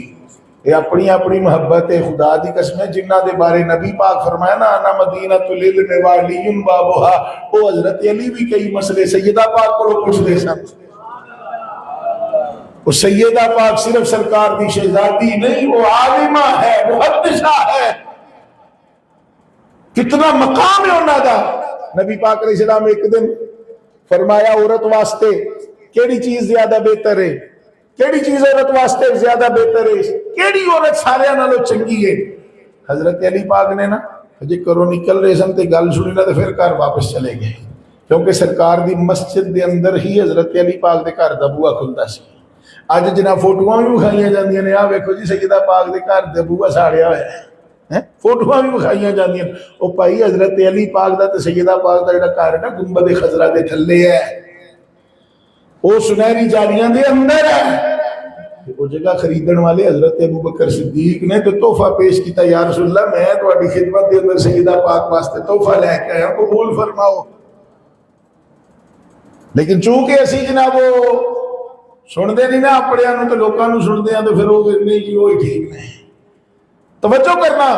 یہ اپنی محبت ہے. خدا دی قسم ہے جنہ دے بارے نبی پاک فرمایا نا انا مدینہ للعلم وعلی بابها, او حضرت علی بھی کئی مسئلے سیدہ پاک کو پوچھ دے سن. وہ سیدہ پاک صرف سرکار دی شہزادی نہیں, وہ عالمہ ہے, محدثہ ہے. کتنا مقام ہے انہاں دا. نبی پاک علیہ السلام ایک دن فرمایا عورت واسطے کیڑی چیز زیادہ بہتر ہے, کیڑی چیز عورت واسطے زیادہ بہتر ہے, کیڑی عورت سارے نالوں چنگی ہے. حضرت علی پاک نے نا جی کرو نکل رہے سن تے گل سنی نا تے پھر گھر واپس چلے گئے, کیونکہ سرکار دی مسجد دے اندر ہی حضرت علی پاک دے گھر دا بوا کھلدا سی. اج جناب فوٹواں بھی وکھائیاں جاندیاں نے, آ ویکھو جی سیدہ پاک دے گھر دا بوا ساڑیا ہوا ہے, فوٹواں بھی وکھائیاں جاندیاں. او بھائی حضرت علی پاک دا تے سیدہ پاک دا جڑا گھر ہے نا گنبد خضرا دے تھلے ہے, او سنہری جالیاں دے اندر ہے. وہ جگہ خریدن والے حضرت ابو بکر صدیق نے تو تحفہ پیش کیتا, یا رسول اللہ میں تہاڈی خدمت دے اندر سیدہ پاک واسطے تحفہ لے کے آیا, قبول فرماؤ. لیکن چونکہ اسی جناب وہ سن دے نہیں نا اپنے نو تو لوکاں نو سن دے ہیں تو پھر وہ نہیں جی وہی ٹھیک نہیں. توجہ کرنا,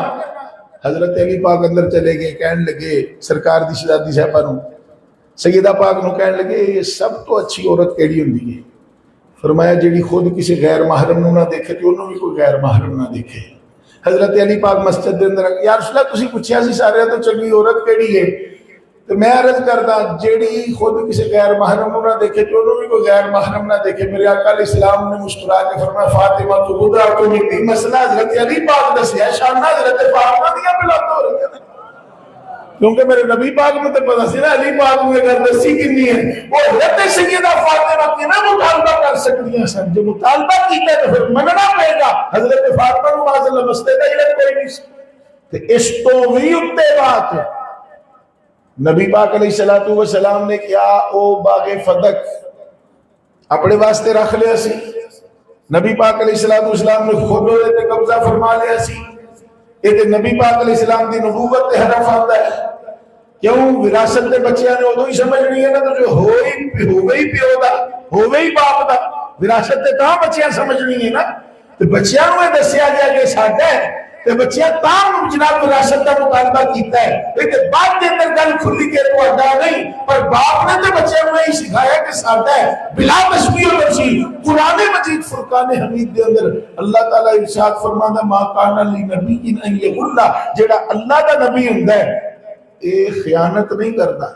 حضرت علی پاک اندر چلے گئے, کہنے لگے سرکار دی شہزادی صاحبہ نو, سیدہ پاک نو کہنے لگے یہ سب تو اچھی عورت کیڑی ہوندی ہے؟ فرمایا جیڑی خود کسی غیر محرم نو نہ دیکھے تو انہوں بھی کوئی غیر محرم نہ دیکھے. حضرت علی پاک مسجد دے اندر یا رسول اللہ تسی پوچھیا سی سارے تو چنگی عورت کیڑی ہے؟ تو میں عرض کردا جیڑی خود کسی غیر محرم نو نہ دیکھے تو انہوں بھی کوئی غیر محرم نہ دیکھے. میرے آقا علیہ السلام نے مسکرا کے فرمایا فاطمہ تو بدا تو میری مسئلہ حضرت علی پاک دسیا, شان حضرت فاطمہ دیا بلاد ہو رہی ہے, کیونکہ میرے نبی پاک میں تو پتہ سی نا علی پاک میں اگر دسی کنی ہے وہ حضرت سیدہ فاطمہ کی نہ مطالبہ کر سکتی ہیں سن. جو مطالبہ کیتا ہے تو پھر مننا پڑے گا. حضرت فاطمہ کو معاذ اللہ مسئلے کا علم کوئی نہیں. تو اس تو بھی اتے بات ہے نبی پاک علیہ السلام نے کیا او باغ فدق اپنے واسطے رکھ لیا سی. نبی پاک علیہ السلام نے خود تے قبضہ فرما لیا سی. یہ نبی پاک علیہ السلام دی نبوت تے حرف آتا ہے. کیوں وراثت دے بچیاں نے ادو ہی سمجھنی ہے نا, تو جو ہوئے ہی پیو دا ہوئے ہی باپ دا وراثت تے تاں بچیاں سمجھنی ہے نا. تو بچیاں نو دسیا گیا کہ ساڈا ہے تے بچیاں تاں جناب وراثت دا مطالبہ کیتا ہے. لیکن بعد دے اندر گل کھلی کہ تہاڈا نہیں, پر باپ نے تے بچیاں نو یہ سکھایا کہ ساڈا ہے بلا تشبیہ و تمثیل. قرآن مجید فرقان حمید دے اندر اللہ تعالیٰ ارشاد فرماندا ما کان لنبی ان یغل, جڑا اللہ دا نبی ہوندا ہے اے خیانت نہیں کردا.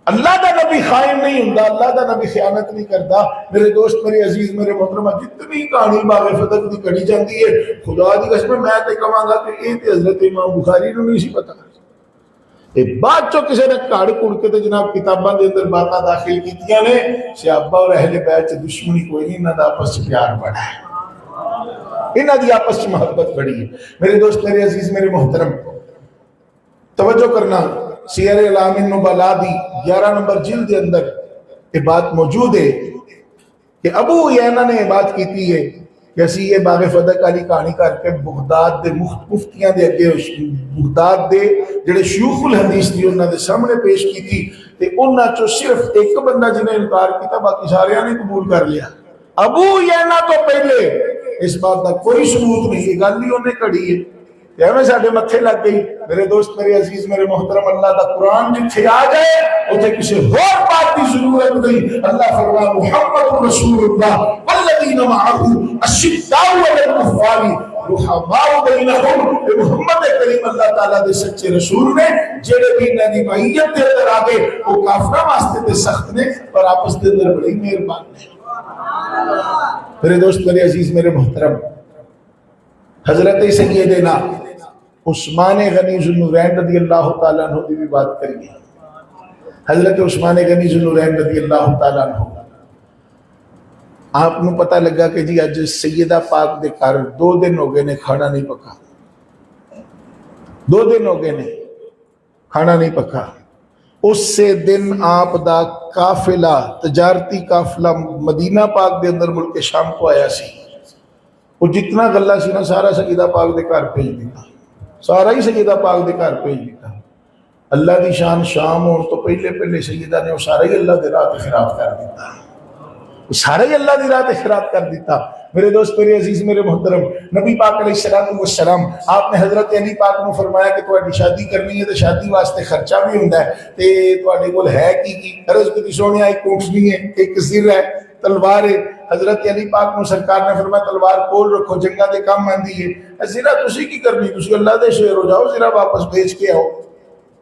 اللہ دا نبی خائن نہیں ہوندا, اللہ دا نبی خیانت نہیں کردا. میرے دوست میرے عزیز میرے محترمہ جتنی کہانی باغ فتح دی کڑی جاندی ہے خدا دی قسم میں تے کہاں گا کہ اے تے حضرت امام بخاری نو نہیں سی پتہ. اے بعد چو کسی نے کاڑ کڑ کے تے جناب کتاباں دے اندر باتاں داخل کیتیاں نے. صحابہ اور اہل بیت دشمنی کوئی نہیں, نہ آپس پیار بڑھا ہے. انہاں دی آپس میں محبت بڑی ہے. میرے دوست، میرے عزیز، میرے محترم، توجہ کرنا، سیر اعلام النبلاء دی 11 نمبر جلد کے اندر یہ بات موجود ہے کہ ابو عیینہ نے یہ بات کیتی ہے کہ اسی یہ باغ فتح والی کہانی کر کے بغداد دے مفتیاں دے اگے، بغداد دے جڑے شیوخ الحدیث دی انہاں دے سامنے پیش کیتی تے انہاں چوں صرف ایک بندہ جنہیں انکار کیتا، باقی سارے نے قبول کر لیا. ابو عیینہ تو پہلے اس بات کا کوئی ثبوت نہیں، یہ گل ہی انہیں کڑی ہے کہ ہمیں ساڈے متھے لگ گئی. میرے دوست، میرے عزیز، میرے محترم، اللہ دا قرآن جتھے آ جائے اتھے کسی اور بات کی ضرورت نہیں. اللہ فرمایا محمد رسول اللہ والذین معه اشداء علی الکفار رحماء بینہم. محمد کریم اللہ تعالیٰ دے سچے رسول نے جڑے بھی انہاں دی معیت دے اندر آ گئے وہ کافراں واسطے تے سخت نے پر آپس دے اندر بڑی مہربان نے. میرے دوست، میرے عزیز، میرے محترم، حضرت سیدنا عثمان غنی ذوالنورین رضی اللہ تعالیٰ عنہ کی بھی بات کریے. حضرت عثمان غنی ذوالنورین رضی اللہ تعالیٰ عنہ، آپ کو پتہ لگا کہ جی اج سیدہ پاک دے گھر 2 دن ہو گئے نے کھانا نہیں پکا. 2 دن ہو گئے نے کھانا نہیں پکا. اس سے دن آپ دا قافلہ، تجارتی قافلہ مدینہ پاک دے اندر ملک شام کو آیا سی. وہ جتنا گلہ سی نا سارا سیدہ پاک دے گھر بھیج دیتا، سارا ہی سیدہ پاک دے گھر بھیج دیتا. اللہ دی شان شام ہونے تو پہلے سیدہ نے وہ سارا ہی اللہ دے راہ تے خراب کر دیتا، وہ سارا ہی اللہ دی راہ تے خراب کر دیتا. میرے دوست، میرے عزیز، میرے محترم، نبی پاک علیہ السلام آپ نے حضرت علی پاک کو فرمایا کہ تہاڈی شادی کرنی ہے تو شادی واسطے خرچہ بھی ہوندا ہے تے تہاڈے کول ہے کی عرض کی سونیا ایک اونٹنی ہے، ایک سر ہے، تلوار ہے. حضرت علی پاک کو سرکار نے فرمایا تلوار کول رکھو، جنگاں دے کام آندی ہے. زرا تسی کی کرنی، تسی اللہ دے شیر ہو جاؤ، زرا واپس بیچ کے آؤ،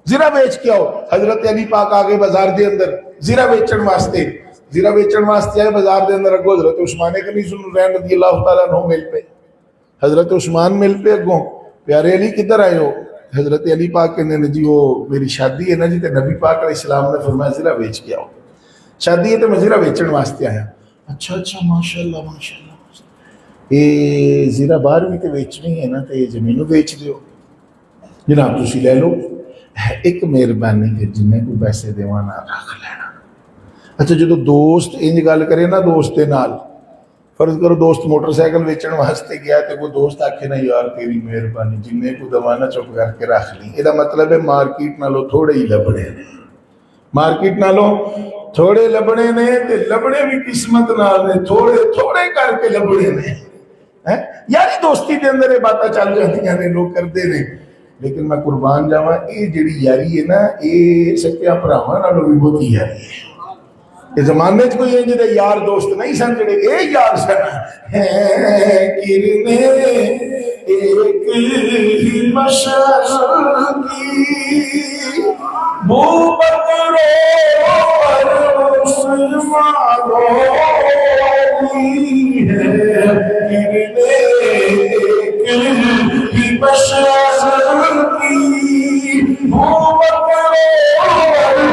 زرا بیچ کے آؤ. حضرت علی پاک آگے بازار دے اندر زرا بیچن واسطے آئے بازار دے اندر. اگوں حضرت عثمان غنی ذوالنورین رضی اللہ تعالیٰ عنہ مل پہ، حضرت عثمان مل پہ. اگوں پیارے علی کدھر آئے ہو؟ حضرت علی پاک کہنے نے جی وہ میری شادی ہے نا جی. تے نبی پاک علیہ السلام نے فرمایا زرا بیچ کے آؤ، شادی ہے تو میں زرا بیچن واسطے آیا. اچھا ماشاءاللہ یہ زرا باہر بھی تو بیچنی ہے نا، تو یہ زمینوں بیچ دیو جناب، تسی لے لو. ایک مہربانی ہے جنہیں کو پیسے دیوانا رکھ لینا. اچھا جدو دوست انج گل کرے نا دوست دے نال، فرض کرو دوست موٹر سائیکل بیچن واسطے گیا تو کوئی دوست آکھے نا یار تیری مہربانی جنہیں کو دوانا چپ کر کے رکھ لی. یہ مطلب ہے مارکیٹ نالوں تھوڑے ہی لبنے نے، مارکیٹ نالوں تھوڑے لبنے نے، تے لبنے بھی قسمت نال نے، تھوڑے کر کے لبنے نے. یاری دوستی دے اندر یہ باتیں چل جاندیاں نے، لوگ کرتے نے. لیکن میں قربان جاواں یہ جڑی یاری ہے نا یہ سکیاں بھراواں نالوں بھی بہت یاری ہے. یہ زمانے چ کوئی انج دے یار دوست نہیں سن جڑے اے یار سن. کرنے ایک ہی مشعل کی بو بکرو پر مسلمانوں کی ہے. کرنے ایک ہی مشعل کی بو بکرو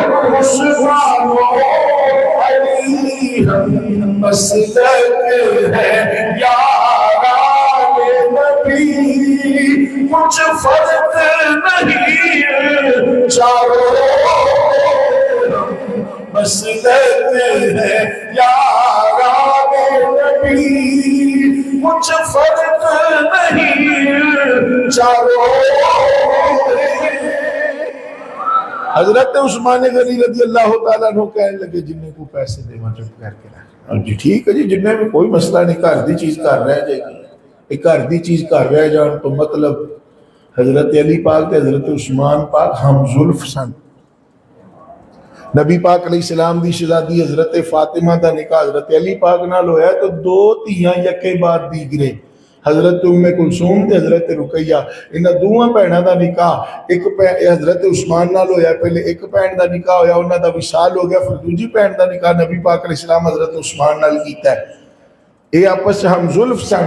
پر مسلمانوں مسلک ہے یاران نبی، کچھ فرق نہیں چاروں. مسلک ہے یاران نبی، کچھ فرق نہیں چاروں. حضرت عثمان غنی رضی اللہ تعالیٰ عنہ کہنے لگے جنہیں کو پیسے دے میں چپ کر کے رکھ. جی ٹھیک ہے جی، جنہیں بھی کوئی مسئلہ نہیں، گھر دی چیز کر رہ جائے گی. ایک گھر دی چیز کر رہ جان تو مطلب حضرت علی پاک تے حضرت عثمان پاک ہم زلف سن. نبی پاک علیہ السلام دی شہزادی حضرت فاطمہ دا نکاح حضرت علی پاک نال ہویا تو 2 تیاں یکے بعد دیگرے، حضرت ام کلثوم تے حضرت رقیہ، انہاں دوواں بہناں دا نکاح ایک حضرت عثمان نال ہویا. پہلے ایک بہن دا نکاح ہویا، انہاں دا وصال ہو گیا، پھر دوجی بہن دا نکاح نبی پاک علیہ السلام حضرت عثمان نال کیتا ہے. یہ آپس ہم زلف سن.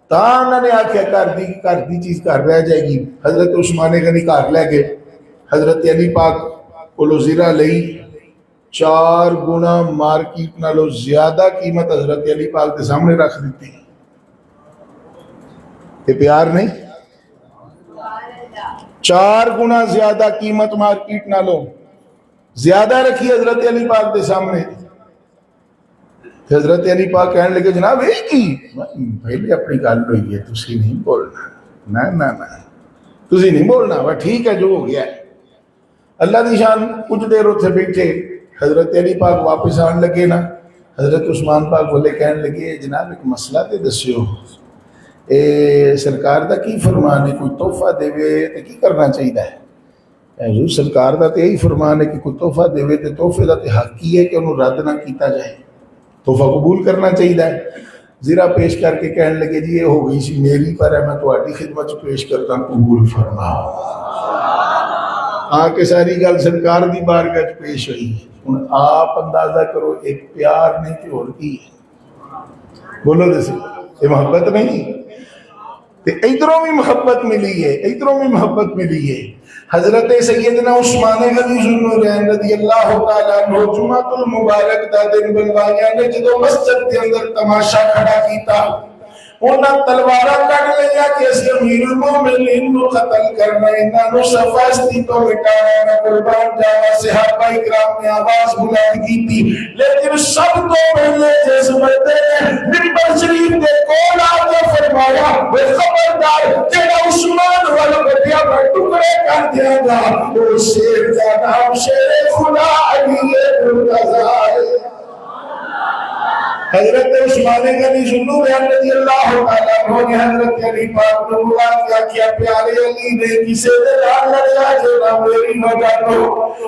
تا انہوں نے آکھیا گھر دی چیز گھر رہ جائے گی. حضرت عثمان غنی گھر لے گئے، حضرت علی پاک کو زرا لئی 4 گنا مارکیٹ نالوں زیادہ قیمت حضرت علی پاک کے سامنے رکھ دیتی. یہ پیار نہیں؟ 4 گنا زیادہ قیمت مارکیٹ نالوں زیادہ رکھی حضرت علی پاک دے سامنے. حضرت علی پاک کہنے لگے جناب ایک ہی پہلے اپنی گل ہوئی ہے تسی نہیں بولنا نہ تسی نہیں بولنا وہ ٹھیک ہے جو ہو گیا ہے. اللہ دی شان کچھ دیر اتنے بیٹھے حضرت علی پاک واپس آن لگے نا حضرت عثمان پاک بولے کہنے لگے جناب ایک مسئلہ تے دسیو اے سرکار دا کی فرمان ہے کوئی تحفہ دے تے کی کرنا چاہیے ہے. حضور سرکار دا تے یہی فرمان ہے کہ کوئی تحفہ دے تے تحفے دا تے حق کی ہے کہ انہوں رد نہ کیتا جائے تحفہ قبول کرنا چاہیے ہے. زیرہ پیش کر کے کہنے لگے جی یہ ہو گئی سی میری پر ہے میں تہاڈی خدمت پیش کرتا ہوں قبول فرما. آ کے ساری گل سرکار دی بارگاہ پیش ہوئی. ہن آپ اندازہ کرو ایک پیار نہیں کہ اور کی بولو دے یہ محبت نہیں ادھروں بھی محبت ملی ہے ادھروں بھی محبت ملی ہے. حضرت سیدنا عثمان غنی ذوالنورین رضی اللہ تعالیٰ عنہ جمعۃ المبارک دا دن بنوایا نے جدو مسجد کے اندر تماشا کھڑا کیتا انہاں تلوارا کٹ لیا کہ اسی امیر المومنین کو قتل کرنا انہاں نو صفاستی تو مٹانا نہ قربان جاوا. صحابہ اکرام نے آواز بلند کی تھی لیکن سب تو پہلے جس بندے نے منبر شریف کے کول آ کے فرمایا وہ خبردار جڑا عثمان والا بٹیا پر ٹکڑے کر دیا گا وہ شیر کا نام شیر خدا علی مرتضی. حضرت عثمان غنی ذوالنورین رضی اللہ تعالیٰ عنہ نے حضرت علی پاک کو بلا کیا پیارے علی نے کسے دے نال لڑیا جے نہ میری وجہ تو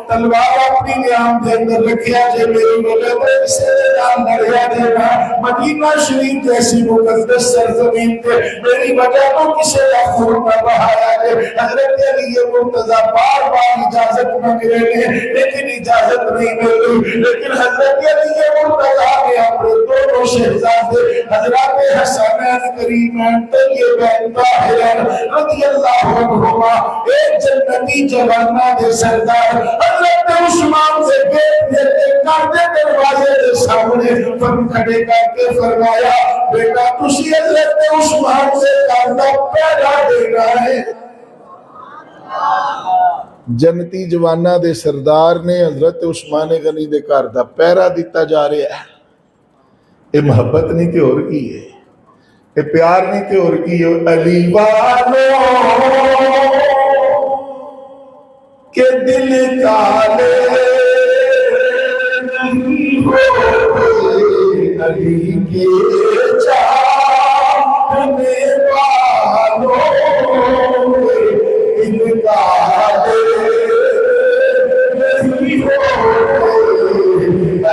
تلوار اپنی نیام دے اندر رکھیا جے میری وجہ تو کسے دے نال لڑیا جے نہ مدینہ شریف جیسی مقدس سرزمین پہ میری وجہ تو کسے دا خون نہ بہایا جے. حضرت علی مرتضی بار بار اجازت مانگ رہے ہیں لیکن اجازت نہیں ملی. لیکن حضرت علی مرتضی نے اپنے دونوں شہزادے حضرات حسنین کریمین طیبین طاہرین رضی اللہ عنہما ایک جنتی جوانہ دے سردار حضرت عثمان سے بیٹھ دیتے کردے دروازے دے سامنے فن کھڑے کر کے فرمایا بیٹا تسی حضرت عثمان سے کردہ پیدا دینا ہے. جنتی جوانہ دے سردار نے حضرت عثمان غنی دے کردہ پیرا دیتا جا رہے ہیں. یہ محبت نہیں کہ اور کی ہے یہ پیار نہیں کہ اور کی ہے. علی والوں کے دل کالے نہیں ہوتے علی کے چاہنے والوں کے دل کالے نہیں ہوتے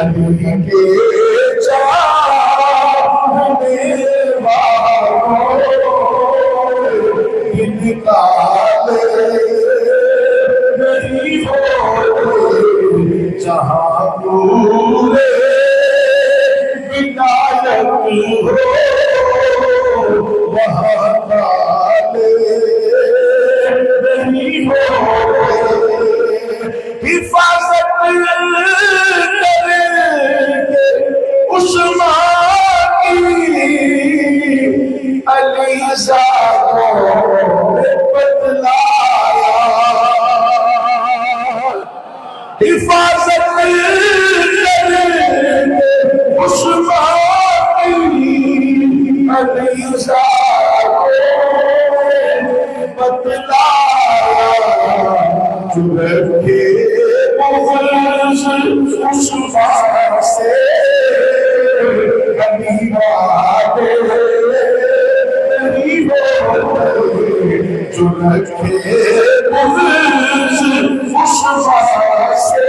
علی کے جہاں نور ولایت ہو وہاں کالے نہیں ہوتے. حفاظت کریں گے عثمان کی علی زادوں نے بتلایا. حفاظت کریں گے عثمان کی علی زادوں نے بتلایا. جو رکھے بغض عثمان سے کبھی وعدے نہیں ہوتے. جو رکھے بغض عثمان سے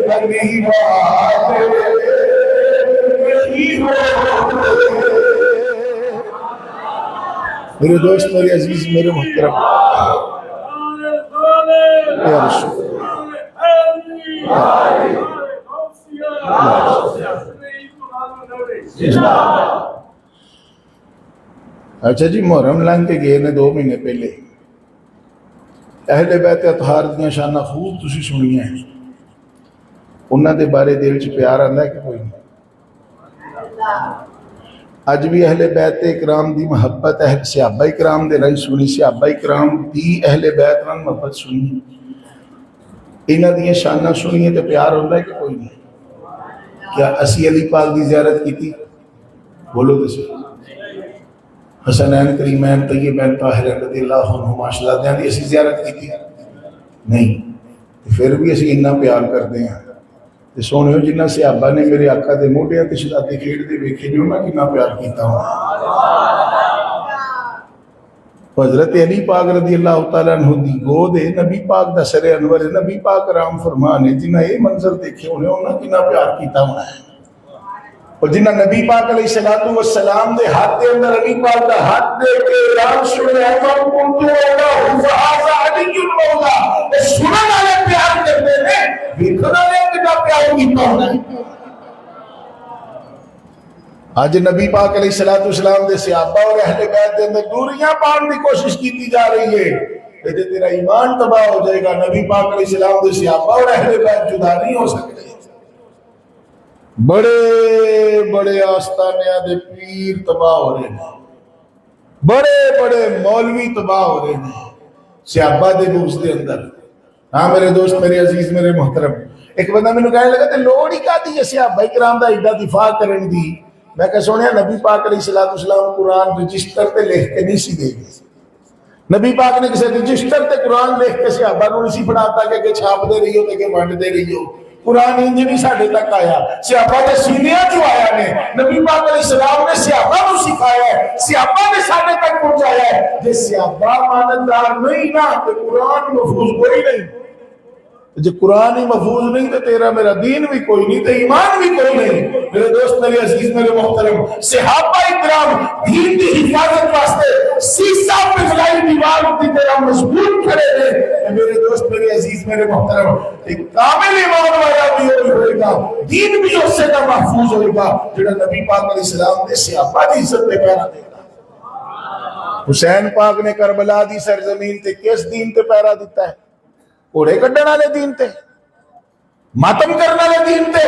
کبھی وعدے نہیں ہوتے. میرے دوست میرے عزیز میرے محترم یا رسول اچھا جی محرم لنگ کے گئے نے 2 مہینے پہلے اہل بیت اطہار دیاں شانہ خوب تسی سنی ہیں انہاں دے بارے دل چ پیار آندا ہے کہ کوئی نہیں. اج بھی اہل بیت اکرام دی محبت ہے، صحابہ اکرام دے رنگ سنی، صحابہ اکرام دی اہل بیت رنگ محبت سنی، انہاں دیاں شاناں سنیے تے پیار ہوتا ہے کہ کوئی نہیں؟ کیا اسی علی پاک دی زیارت کی تھی؟ بولو تو صحیح۔ حسنین کریمین طیبین طاہرین رضی اللہ عنہ ماشاءاللہ دیاں دی اسی زیارت کی تھی؟ نہیں، پھر بھی اسی اتنا پیار کرتے ہیں تے سونیو جنہ صحابہ نے میرے آقا دے موٹے تے شہزادے کھیڈ دے ویکھے جو میں کتنا پیار کیتا ہوں۔ حضرت علی پاک رضی اللہ تعالیٰ عنہ دی گود ہے، نبی پاک دا سر انور ہے، نبی پاک رام فرمان ہے، جنہ یہ منظر دیکھے انہیں کتنا پیار کیتا ہوں ہے۔ اور جنہ نبی پاک علیہ السلام دے ہاتھ دے اندر علی پاک دا ہاتھ دے کے اعلان سنے احمد کنتو اللہ فہذا علی المولا، سنن والے پیار کرتے ہیں، دیکھنا والے کتنا پیار کیتا ہوں ہے۔ آج نبی پاک علیہ السلام دے صحابہ اور اہل بیت دے اندر دوریاں پان کی کوشش کی جا رہی ہے، لیکن تیرا ایمان تباہ ہو جائے گا۔ نبی پاک علیہ السلام دے صحابہ اور اہل بیت جدا نہیں ہو سکتے۔ بڑے بڑے آستانیاں دے پیر تباہ ہو رہے ہیں، بڑے بڑے مولوی تباہ ہو رہے ہیں صحابہ دے بغض دے اندر۔ ہاں میرے دوست، میرے عزیز، میرے محترم، ایک بندہ میں نے کہنے لگا تے لوڑ ہی کا دی صحابہ کرام دا ایڈا دفاع کرن دی؟ میں کہا سونے نبی پاک علیہ السلام قرآن رجسٹر تے لکھ کے نہیں سی دے گی۔ نبی پاک نے کسی رجسٹر تے قرآن لکھ کے صحابہ نو نہیں سی پڑھاتا کہ چھاپ دے رہی ہو تے کہ ونڈ دے رہی ہو۔ قرآن انج نہیں ساڈے تک آیا، صحابہ دے سینیاں جو آیا نے، نبی پاک علیہ السلام نے صحابہ کو سکھایا ہے، صحابہ نے ساڈے تک پہنچایا ہے۔ جے صحابہ ماندار نہیں نا تو قرآن محفوظ کوئی نہیں۔ جب قرآن ہی محفوظ نہیں تو تیرا میرا دین بھی کوئی نہیں، تو ایمان بھی کوئی نہیں۔ میرے دوست، میرے عزیز، میرے محترم، صحابہ اکرام دین کی حفاظت واسطے سیسا پھسلائی دیوار کی طرح مضبوط کھڑے ہیں۔ میرے دوست، میرے عزیز، میرے محترم، ایک کامل ایمان والا بھی ہوئے گا، دین بھی اس سے نہ محفوظ ہوئے گا جڑا نبی پاک علیہ السلام نے صحابہ کی عزت پہ پیرا دے گا۔ حسین پاک نے کربلا دی سرزمین تے کس دین تے پیرا دیتا ہے؟ اوڑے کڈن والے دین تے، ماتم کرنے والے دین تے،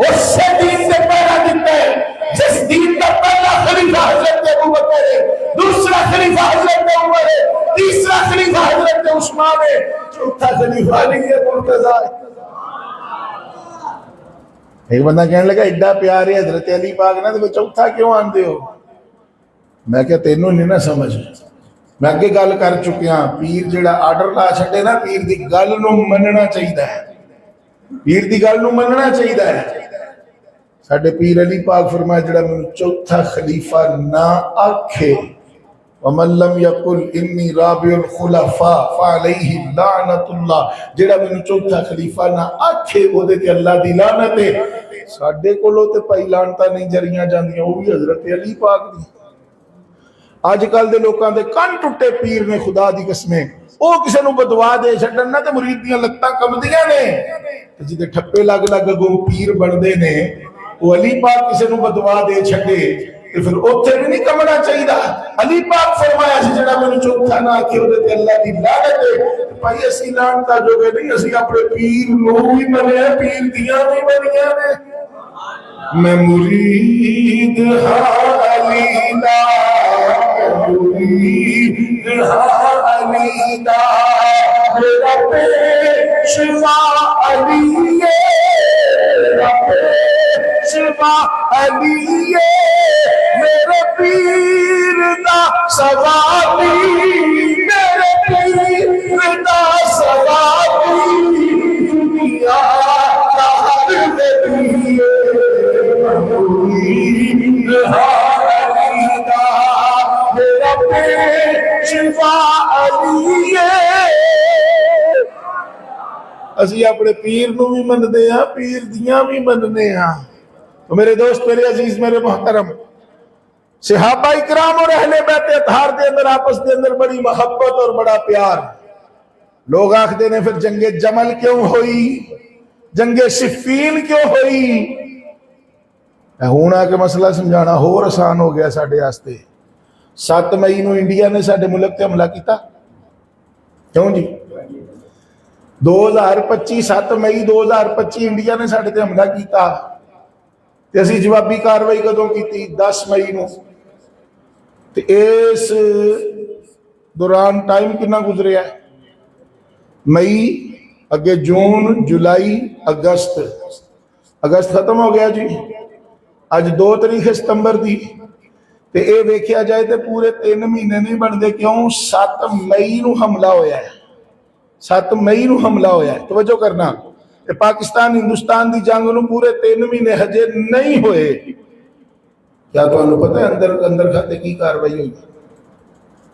اس سے دین تے پیرا دیتا ہے جس دین کا پہلا خلیفہ حضرت ابو بکر ہے، دوسرا خلیفہ حضرت عمر ہے، تیسرا خلیفہ حضرت عثمان ہے، چوتھا خلیفہ علی مرتضیٰ ہے۔ ایک بندہ کہنے لگا ایڈا پیار ہے حضرت علی پاک نے تو چوتھا کیوں آندے ہو؟ میں کہا تینوں نہیں نہ سمجھ، میں اگے گل کر چکیا، پیر جڑا آرڈر لا چھڈے نا، پیر دی گل نو مننا چاہیے ہے، پیر دی گل نو مننا چاہیے ہے۔ ساڈے پیر علی پاک فرمایا جڑا میں چوتھا خلیفہ نہ آکھے، وَمَن لَمْ يَقُلْ إِنِّي رَابِعُ الْخُلَفَاءِ فَعَلَيْهِ لَعْنَةُ اللَّهِ، جڑا میں چوتھا خلیفہ نہ آکھے وہ دے تے اللہ دی لعنت ہے۔ ساڈے کولوں تے پائی لعنتاں نہیں جریاں جاندیاں، وہ بھی حضرت علی پاک دی۔ آج کل دے لوکاں دے کان ٹوٹے پیر نے، خدا دی قسمیں او کسے نو بدوا دے چھڈن نہ تے مرید دیاں لتاں کمدیاں نے، تے جدے ٹھپے لگ لگ اگوں پیر بندے نے، وہ علی پاک کسے نو بدوا دے چھڈے تے پھر اوتھے بھی نہیں کمنا چاہیے۔ علی پاک فرمایا سی جڑا مینوں چوتھا نہ آکھے اودے تے اللہ دی لعنت ہے۔ بھائی اسی لعنتاں جو گے نہیں، اسی اپنے پیر نو بھی منیا، پیر دیاں بھی منیاں نے۔ میں مرید ہاں علی دا، مرید ہاں علی دا، میرا پیشوا علی ہے، میرا پیشوا علی ہے، میرے پیر دا سوابی، میرے پیر دا سوابی، دنیا کا ہر نبی مرید ہاں علی دا، میرا پیشوا علی ہے۔ اسی اپنے پیر نو بھی مندے ہاں، پیر دیاں بھی مندے ہاں۔ تو میرے دوست، میرے عزیز، میرے محترم، صحابہ اکرام اور اہل بیت اطہار دے اندر آپس دے اندر بڑی محبت اور بڑا پیار۔ لوگ آکھدے نے پھر جنگ جمل کیوں ہوئی، جنگ صفین کیوں ہوئی؟ ہونا کہ مسئلہ سمجھانا ہو آسان ہو گیا ساڈے واسطے۔ 7 مئی نو انڈیا نے ساڈے ملک تے حملہ کیتا، کیوں جی؟ 2025 7 مئی 2025 انڈیا نے ساڈے تے حملہ کیتا۔ ਤੇ ਅਸੀਂ ਜਵਾਬੀ ਕਾਰਵਾਈ ਕਦੋਂ ਕੀਤੀ? 10 ਮਈ ਨੂੰ। ਤੇ ਇਸ ਦੌਰਾਨ ਟਾਈਮ ਕਿੰਨਾ ਗੁਜ਼ਰਿਆ? ਮਈ, ਅੱਗੇ ਜੂਨ, ਜੁਲਾਈ, ਅਗਸਤ ਖਤਮ ਹੋ ਗਿਆ ਜੀ। ਅੱਜ 2 ਤਰੀਕ ਸਤੰਬਰ ਦੀ। ਤੇ ਇਹ ਵੇਖਿਆ ਜਾਏ ਤੇ ਪੂਰੇ 3 ਮਹੀਨੇ ਨਹੀਂ ਬਣਦੇ। ਕਿਉਂ? 7 ਮਈ ਨੂੰ ਹਮਲਾ ਹੋਇਆ ਹੈ। 7 ਮਈ ਨੂੰ ਹਮਲਾ ਹੋਇਆ ਹੈ। ਤਵੱਜੋ ਕਰਨਾ, ਤੇ ਪਾਕਿਸਤਾਨ ਹਿੰਦੁਸਤਾਨ ਦੀ ਜੰਗ ਨੂੰ ਪੂਰੇ 3 ਮਹੀਨੇ ਹਜੇ ਨਹੀਂ ਹੋਏ। ਕਿਆ ਤੁਹਾਨੂੰ ਪਤਾ ਹੈ ਅੰਦਰ ਖਾਤੇ ਕੀ ਕਾਰਵਾਈ ਹੋਈ?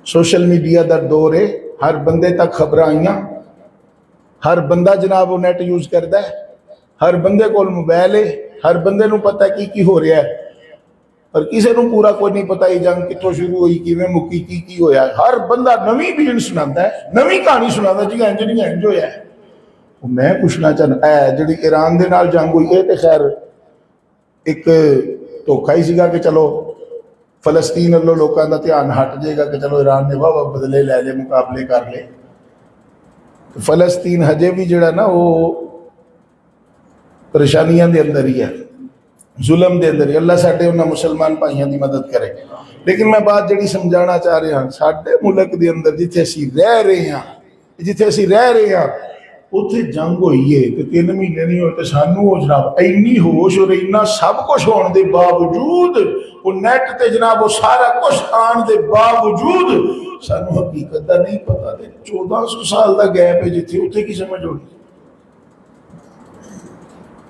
ਸੋਸ਼ਲ ਮੀਡੀਆ ਦਾ ਦੌਰ ਹੈ, ਹਰ ਬੰਦੇ ਤੱਕ ਖਬਰਾਂ ਆਈਆਂ। ਹਰ ਬੰਦਾ ਜਨਾਬ ਉਹ ਨੈਟ ਯੂਜ਼ ਕਰਦਾ ਹੈ, ਹਰ ਬੰਦੇ ਕੋਲ ਮੋਬਾਈਲ ਹੈ, ਹਰ ਬੰਦੇ ਨੂੰ ਪਤਾ ਕੀ ਹੋ ਰਿਹਾ ਹੈ। ਪਰ ਕਿਸੇ ਨੂੰ ਪੂਰਾ ਕੋਈ ਨਹੀਂ ਪਤਾ ਇਹ ਜੰਗ ਕਿੱਥੋਂ ਸ਼ੁਰੂ ਹੋਈ, ਕਿਵੇਂ ਮੁੱਕੀ, ਕੀ ਹੋਇਆ। ਹਰ ਬੰਦਾ ਨਵੀਂ ਬੀਨ ਸੁਣਾਉਂਦਾ ਹੈ, ਨਵੀਂ ਕਹਾਣੀ ਸੁਣਾਉਂਦਾ ਜੀ, ਇੰਜ ਨਹੀਂ ਇੰਜ ਹੋਇਆ। ਉਹ ਮੈਂ ਪੁੱਛਣਾ ਚਾਹੁੰਦਾ, ਜਿਹੜੀ ਈਰਾਨ ਦੇ ਨਾਲ ਜੰਗ ਹੋਈ, ਇਹ ਤੇ ਖੈਰ ਇੱਕ ਧੋਖਾ ਹੀ ਸੀਗਾ ਕਿ ਚਲੋ ਫਲਸਤੀਨ ਵੱਲੋਂ ਲੋਕਾਂ ਦਾ ਧਿਆਨ ਹਟ ਜਾਏਗਾ ਕਿ ਚਲੋ ਈਰਾਨ ਨੇ ਵਾਹ ਬਦਲੇ ਲੈ ਲਏ, ਮੁਕਾਬਲੇ ਕਰ ਲਏ। ਫਲਸਤੀਨ ਹਜੇ ਵੀ ਜਿਹੜਾ ਨਾ ਉਹ ਪਰੇਸ਼ਾਨੀਆਂ ਦੇ ਅੰਦਰ ਹੀ ਹੈ, ਜ਼ੁਲਮ ਦੇ ਅੰਦਰ ਹੀ। ਅੱਲਾ ਸਾਡੇ ਉਹਨਾਂ ਮੁਸਲਮਾਨ ਭਾਈਆਂ ਦੀ ਮਦਦ ਕਰੇ। ਲੇਕਿਨ ਮੈਂ ਬਾਤ ਜਿਹੜੀ ਸਮਝਾਉਣਾ ਚਾਹ ਰਿਹਾ, ਸਾਡੇ ਮੁਲਕ ਦੇ ਅੰਦਰ ਜਿੱਥੇ ਅਸੀਂ ਰਹਿ ਰਹੇ ਹਾਂ ਉੱਥੇ ਜੰਗ ਹੋਈ ਹੈ ਤੇ 3 ਮਹੀਨੇ ਨਹੀਂ ਹੋਏ ਤੇ ਸਾਨੂੰ ਉਹ ਜਨਾਬ ਇੰਨੀ ਹੋਸ਼ ਔਰ ਇੰਨਾ ਸਭ ਕੁਝ ਹੋਣ ਦੇ ਬਾਵਜੂਦ, ਉਹ ਨੈਟ ਤੇ ਜਨਾਬ ਉਹ ਸਾਰਾ ਕੁਝ ਆਉਣ ਦੇ ਬਾਵਜੂਦ ਸਾਨੂੰ ਹਕੀਕਤ ਦਾ ਨਹੀਂ ਪਤਾ। ਤੇ 1400 ਸਾਲ ਦਾ ਗੈਪ ਹੈ ਜਿੱਥੇ, ਉੱਥੇ ਕੀ ਸਮਝ ਹੋਣੀ?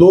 2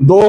2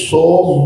100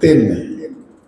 3।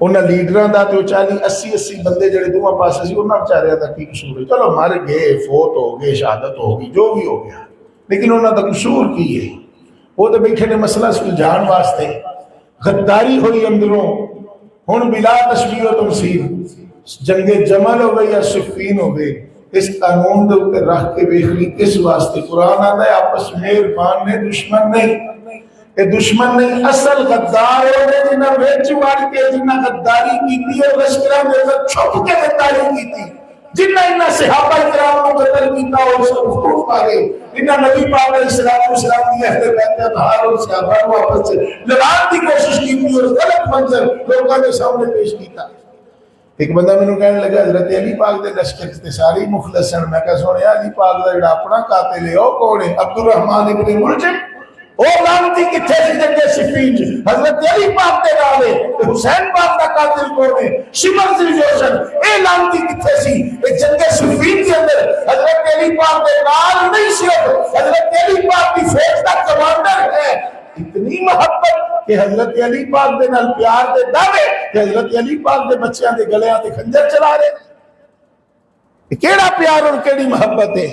انہاں لیڈراں دا تے 40-80 بندے جڑے دوواں پاسے سی انہاں بیچاریاں دا کی قصور ہے؟ چلو مر گئے، فوت ہو گئے، شہادت ہو گئی، جو بھی ہو گیا، لیکن انہاں دا قصور کی ہے؟ وہ تو بیٹھے نے مسئلہ سلجھان واسطے، غداری ہوئی اندروں، ہن بلا تشبیہ و تمثیل جنگ جمل ہو گئی یا صفین ہو گئی، اس قانون دے اوپر رکھ کے ویکھنی کس واسطے؟ قرآن آتا ہے آپس میں مہربان نے، دشمن نہیں۔ اے دشمن نہیں، اصل غدار ہونے جنہاں ویچ وڑ کے جنہاں غداری کیتی ہے، لشکراں دے اندر چھپ کے غداری کیتی، جنہاں انہاں صحابہ کرام کو قتل کیتا اور سب خوف مارے، انہاں نبی پاک علیہ السلام کی اہل بیت اطہار اور صحابہ کو آپس سے لڑان کی کوشش کیتی اور غلط منظر لوگوں کے سامنے پیش کیتا۔ ایک بندہ میں نے کہنے لگا حضرت علی پاک دے لشکر تے ساری مخلصن، میں کہا سونے علی پاک دا جڑا اپنا قاتل ہے او کون ہے؟ عبد الرحمن ابن ملجم، او لعنتی کتھے سی جنگ صفین چ؟ حضرت علی پاک دے نال ہے، حسین پاک دا قاتل کون ہے؟ شمر ذی الجوشن، اے لعنتی کتھے سی؟ اے جنگ صفین کے اندر حضرت علی پاک دے نال نہیں صرف حضرت علی پاک کی فوج دا کمانڈر ہے۔ اتنی محبت کہ حضرت علی پاک دے نال پیار دے دعوے کہ حضرت علی پاک دے بچیاں دے گلیاں تے خنجر چلا رہے، کیڑا پیار اور کیڑی محبت ہے؟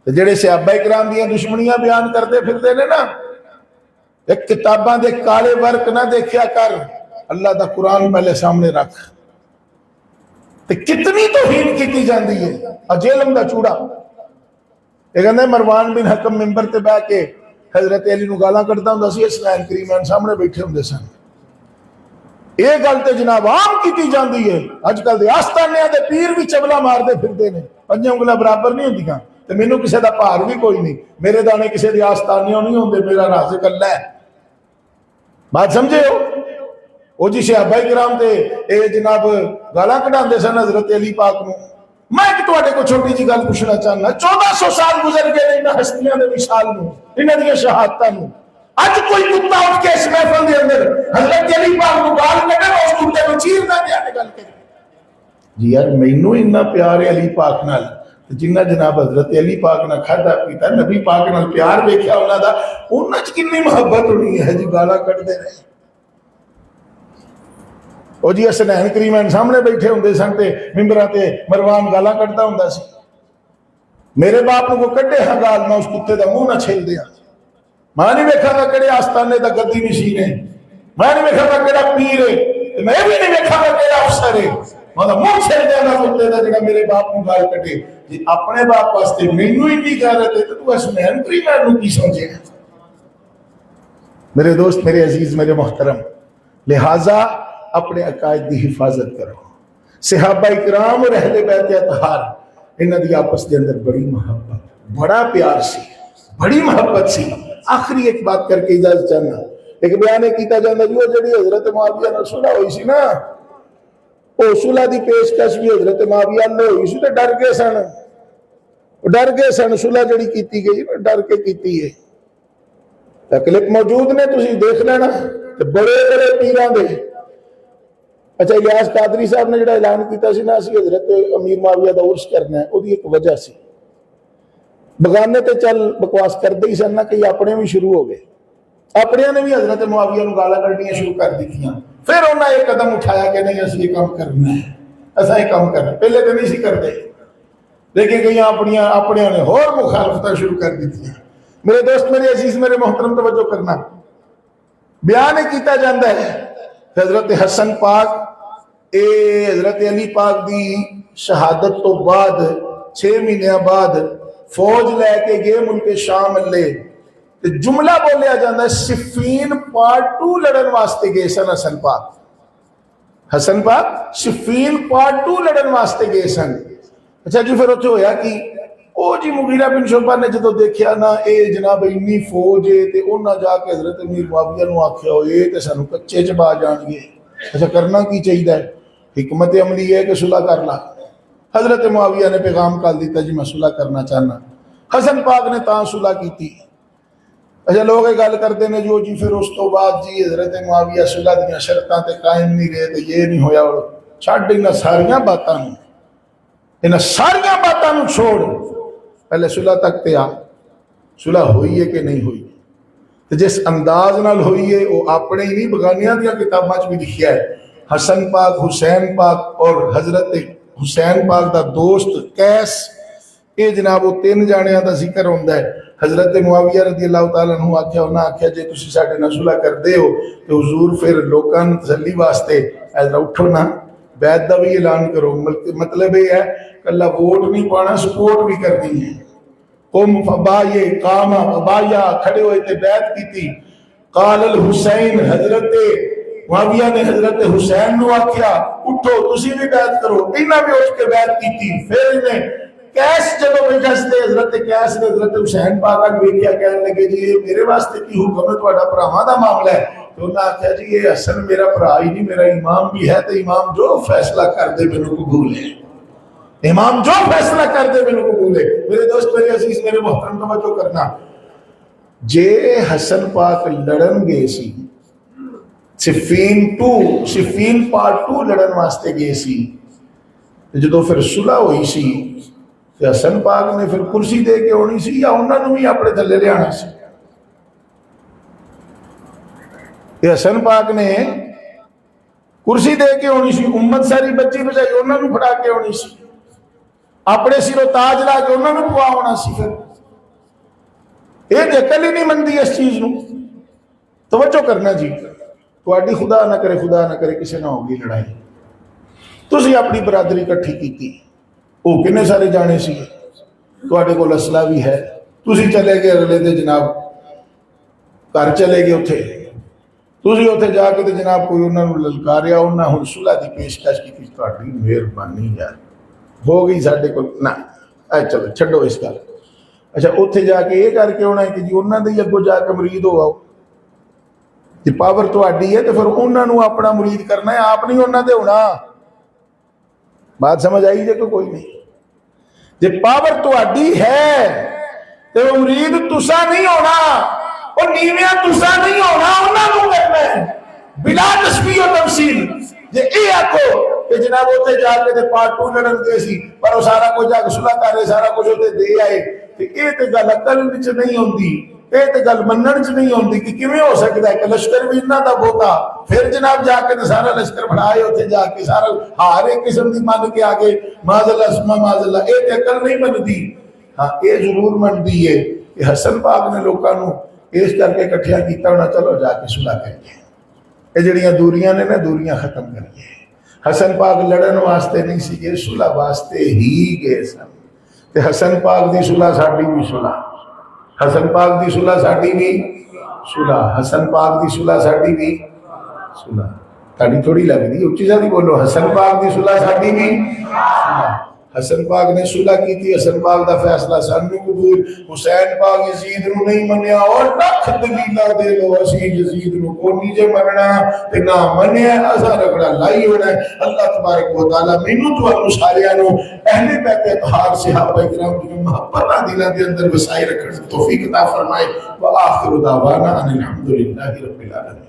جڑے صحابہ کرام دیاں دشمنیاں بیان کرتے پھرتے نے نا، ایک کتاباں دے کالے ورق نہ دیکھیا کر، اللہ دا قرآن پہلے سامنے رکھ۔ تے کتنی توہین کیتی جاندی ہے، جہلم دا چوڑا۔ ایک کہندا ہے مروان بن حکم ممبر تے بیٹھ کے حضرت علی نو گالاں کڈدا ہوندا سی، حسین کریمین سامنے بیٹھے ہوندے سن۔ یہ گل تے جناب عام کیتی جاندی ہے، اج کل دے آستانیاں دے پیر بھی چبلا مار دے پھردے نے، پنجاں انگلاں برابر نہیں ہوندیاں، تے مینوں کسے دا بھار بھی کوئی نہیں، میرے دانے کسے دی آستانیاں نہیں ہوندے، میرا رازق اللہ ہے۔ بات سمجھے ہو؟ او جی صحابہ کرام تے اے جناب گالاں کڈاندے سن حضرت علی پاک نو۔ میں ایک تواڈے کو چھوٹی جی گل پوچھنا چاہنا، 1400 سال گزر گئے انہاں ہستیاں دے وصال نو، انہاں دی شہادتاں نو، اج کوئی کتا اٹھ کے اس محفل دے اندر حضرت علی پاک کو گال کڈے اس کتے نو چیر نہ دیا تے گل کرے جی یار مینوں اتنا پیار ہے علی پاک نال، جنہ جناب حضرت علی پاک نال کھادا پیتا، نبی پاک نال پیار ویکھیا انہاں دا، انہاں چ کتنی محبت ہونی ہے جی گالاں کڈدے رہے۔ او جی حسین کریمین سامنے بیٹھے ہوندے سن تے ممبراں تے مروان گالاں کڈدا ہوندا سی، میرے باپ نو کو کڈے ہاں گال میں اس کتے دا منہ نہ چھیل دیاں، میں نہیں ویکھا گا کہڑے آستانے دا گدی نشین ہے، میں نہیں ویکھا گا کہڑا پیر ہے، میں بھی نہیں ویکھا گا کہڑا افسر ہے، میں منہ چھیل دیا گا کتے دا جڑا میرے باپ نو گال کڈے۔ جی اپنے باپ واسطے مینوں ہی نہیں غیرت ہے تو حسین کریمین نو کی سمجھے؟ میرے دوست، میرے عزیز، میرے محترم، لہٰذا اپنے عقائد دی حفاظت کرو۔ صحابہ کرام اور اہل بیت اطہار انہاں دی آپس دے اندر بڑی محبت، بڑا پیار سی، بڑی محبت سی۔ آخری ایک بات کر کے اجازت چاہنا، ایک بیان کیتا جاندہ جو جڑی حضرت معاویہ نال صلح ہوئی سی نا، او صلح دی پیشکش بھی حضرت معاویہ نے ہوئی سی تے ڈر گئے سن، صلح جڑی کیتی گئی ڈر کے کیتی ہے۔ کلپ موجود نے، تسی دیکھ لینا، بڑے بڑے پیراں دے۔ اچھا الیاس قادری صاحب نے جڑا اعلان کیتا سی نا اسی حضرت امیر معاویہ دا عرس کرنا ہے، او دی ایک وجہ سی، بگانے تے چل بکواس کردے ہی سن نا کہ اپنے بھی شروع ہو گئے، اپنے نے بھی حضرت معاویہ نو گالاں کڈنیاں شروع کر دتیاں، پھر انہاں ایک قدم اٹھایا کہ نہیں اسی یہ کام کرنا ہے، ایسا یہ کام کرنا، پہلے تو نہیں سی کرتے، لیکن کئی اپنے نے اور مخالفتیں شروع کر دتیاں۔ میرے دوست، میرے عزیز، میرے محترم، توجہ کرنا، بیان کیتا جاندہ ہے حضرت حسن پاک حضرت علی پاک دی شہادت تو بعد 6 مہینے بعد فوج لے کے گئے ملک شام اللہ، جملہ بولیا جاندہ ہے صفین پارٹ 2 لڑن واسطے گئے سن حسن پاک صفین پارٹ 2 لڑن واسطے گئے سن۔ اچھا جی پھر اتھے ہویا کہ او جی مغیرہ بن شعبہ نے جدو دیکھیا نا اے جناب انی فوج ہے تے انہاں جا کے حضرت امیر معاویہ نو آکھیا ہوئے تے سانو کچے چبا جان گے، اچھا کرنا کی چاہیے ہے؟ حکمت عملی ہے کہ صلح کر لا۔ حضرت معاویہ نے پیغام کال دیتا جی میں صلح کرنا چاہنا، حسن پاک نے تاں صلح کی تھی۔ اچھا لوگ یہ گل کرتے ہیں جو جی پھر اس تو بعد جی حضرت معاویہ صلح دیاں شرطاں تے قائم نہیں رہے تے یہ نہیں ہویا، چھڈ انہاں ساریاں باتاں نو چھوڑ، پہلے صلح تک تے آ، صلح ہوئی ہے کہ نہیں ہوئی، تو جس انداز نال ہوئی ہے وہ اپنے ہی نہیں بگانیاں دیاں کتاباں چ بھی لکھیا ہے حسن پاک حسین پاک اور حضرت حسین پاک دا دوست قیس، یہ جناب وہ تین جانیاں دا ذکر ہوندہ ہے۔ حضرت معاویہ رضی اللہ تعالیٰ عنہ آکھیا انہاں آکھیا جے تسی ساڈے نال صلح کردے ہو تو حضور پھر لوکاں نوں تسلی واسطے ذرا اٹھو نا بیعت دا بھی اعلان کرو۔ مطلب یہ ہے کہ اللہ ووٹ نہیں پانا، سپورٹ بھی کرنی ہے۔ قم فبایع قام فبایع، کھڑے ہوئے تھے بیعت کی تھی۔ قال الحسین، حضرت معاویہ نے حضرت حسین نو آکھیا اٹھو تسی بھی بیعت کرو، انہاں بھی اٹھ کے بیعت کی تھی۔ پھر انہیں کیس جدو بجھستے حضرت کیس نے حضرت حسین پاک اگ ویکھیا، کہنے لگے جی یہ میرے واسطے کی حکم ہے، تہاڈا بھراواں دا معاملہ ہے۔ تو انہاں آکھیا جی یہ حسن میرا بھرا ہی نہیں، میرا امام بھی ہے، تو امام جو فیصلہ کر دے مینوں قبول ہے، امام جو فیصلہ کر دے مینوں قبول ہے۔ میرے دوست میرے عزیز میرے محترم توجہ کرنا، جے حسن پاک لڑن گئے سی صفین پارٹ 2 لڑن واسطے گئے سی، جدو پھر صلح ہوئی سی تو حسن پاک نے پھر کرسی دے کے ہونی سی یا انہوں نے بھی اپنے تھلے لے آنا سی؟ کہ حسن پاک نے کرسی دے کے ہونی سی، امت ساری بچی بچائی انہوں نے پھڑا کے ہونی سی، اپنے سر و تاج لا کے انہوں نے پوا ہونا سی۔ پھر یہ عقل ہی نہیں مندی اس چیز نو۔ توجہ کرنا جی، تواڈی خدا نہ کرے کسی نہ ہوگی لڑائی، تسی اپنی برادری کٹھی کیتی، وہ کنے سارے جانے سی، تواڈے کول اسلحہ بھی ہے، تسی چلے گئے اگلے دے جناب گھر چلے گئے اتھے، تسی اتھے جا کے جناب کوئی انہوں نے للکاریا، انہوں نے صلح دی پیشکش کی، تواڈی مہربانی یار ہو گئی ساڈے کول نہ، اے چلو چھڈو اس گل۔ اچھا اتھے جا کے یہ کر کے ہونا ہے کہ جی انہوں نے اگوں جا کے مرید ہو آؤ، جی پاور تواڈی ہے تو پھر انہوں نے اپنا مرید کرنا ہے، آپ نہیں انہوں دے ہونا۔ بات سمجھ آئی جے کوئی نہیں؟ جی پاور تواڈی ہے تو مرید تسا نہیں ہونا، اور نیویاں تسا نہیں ہونا، انہوں نے کرنا ہے بلا تشبیہ و تمثیل۔ جی اے آکھو کہ جناب اتنے جا کے پارٹ 2 لڑن گئے سی پر وہ سارا کچھ جا کے صلح کر رہے، سارا کچھ اتنے دے آئے، تو یہ تو گل عقل وچ نہیں ہوندی، یہ تو گل منن چ نہیں ہوندی کہ کیویں ہو سکتا ہے کہ لشکر بھی انہاں دا بہتا، پھر جناب جا کے سارا لشکر بڑھائے اتنے جا کے سارا ہر ایک قسم دی من کے آگے معاذ اللہ سما معاذ اللہ، یہ تو عقل نہیں منتی۔ ہاں یہ ضرور منتی ہے کہ حسن پاک نے لوکاں نوں اس کر کے اکٹھیا کیتا ہونا، چلو جا کے صلح کریے، یہ جڑیاں دوریاں نے نا دوریاں ختم کریے۔ حسن پاک لڑن واسطے نہیں سی گئے، صلح واسطے ہی گئے سن۔ تے حسن پاک دی صلح ساڈی بھی صلح، حسن پاک دی صلح ساڈی بھی صلح، حسن پاک دی صلح ساڈی بھی صلح۔ تاڑی تھوڑی لگ دی، اچھی سادی بولو، حسن پاک دی صلح ساڈی بھی صلح۔ حسن پاک نے صلح کی تھی، حسن پاک دا فیصلہ سانو قبول، حسین پاک یزید نو نہیں منیا، اور لکھ دلیلہ دے لو اسی یزید نو کو نیجے مننا تے نہ منیا، اسا رگڑا لائی ہونا ہے۔ اللہ تبارک و تعالی مینوں تانوں ساریاں نو اہل بیت اطہار صحابہ کرام دی محبت دلاں دے اندر وسائی رکھن توفیق عطا فرمائے۔ وآخر دعوانا ان الحمدللہ رب العالمین۔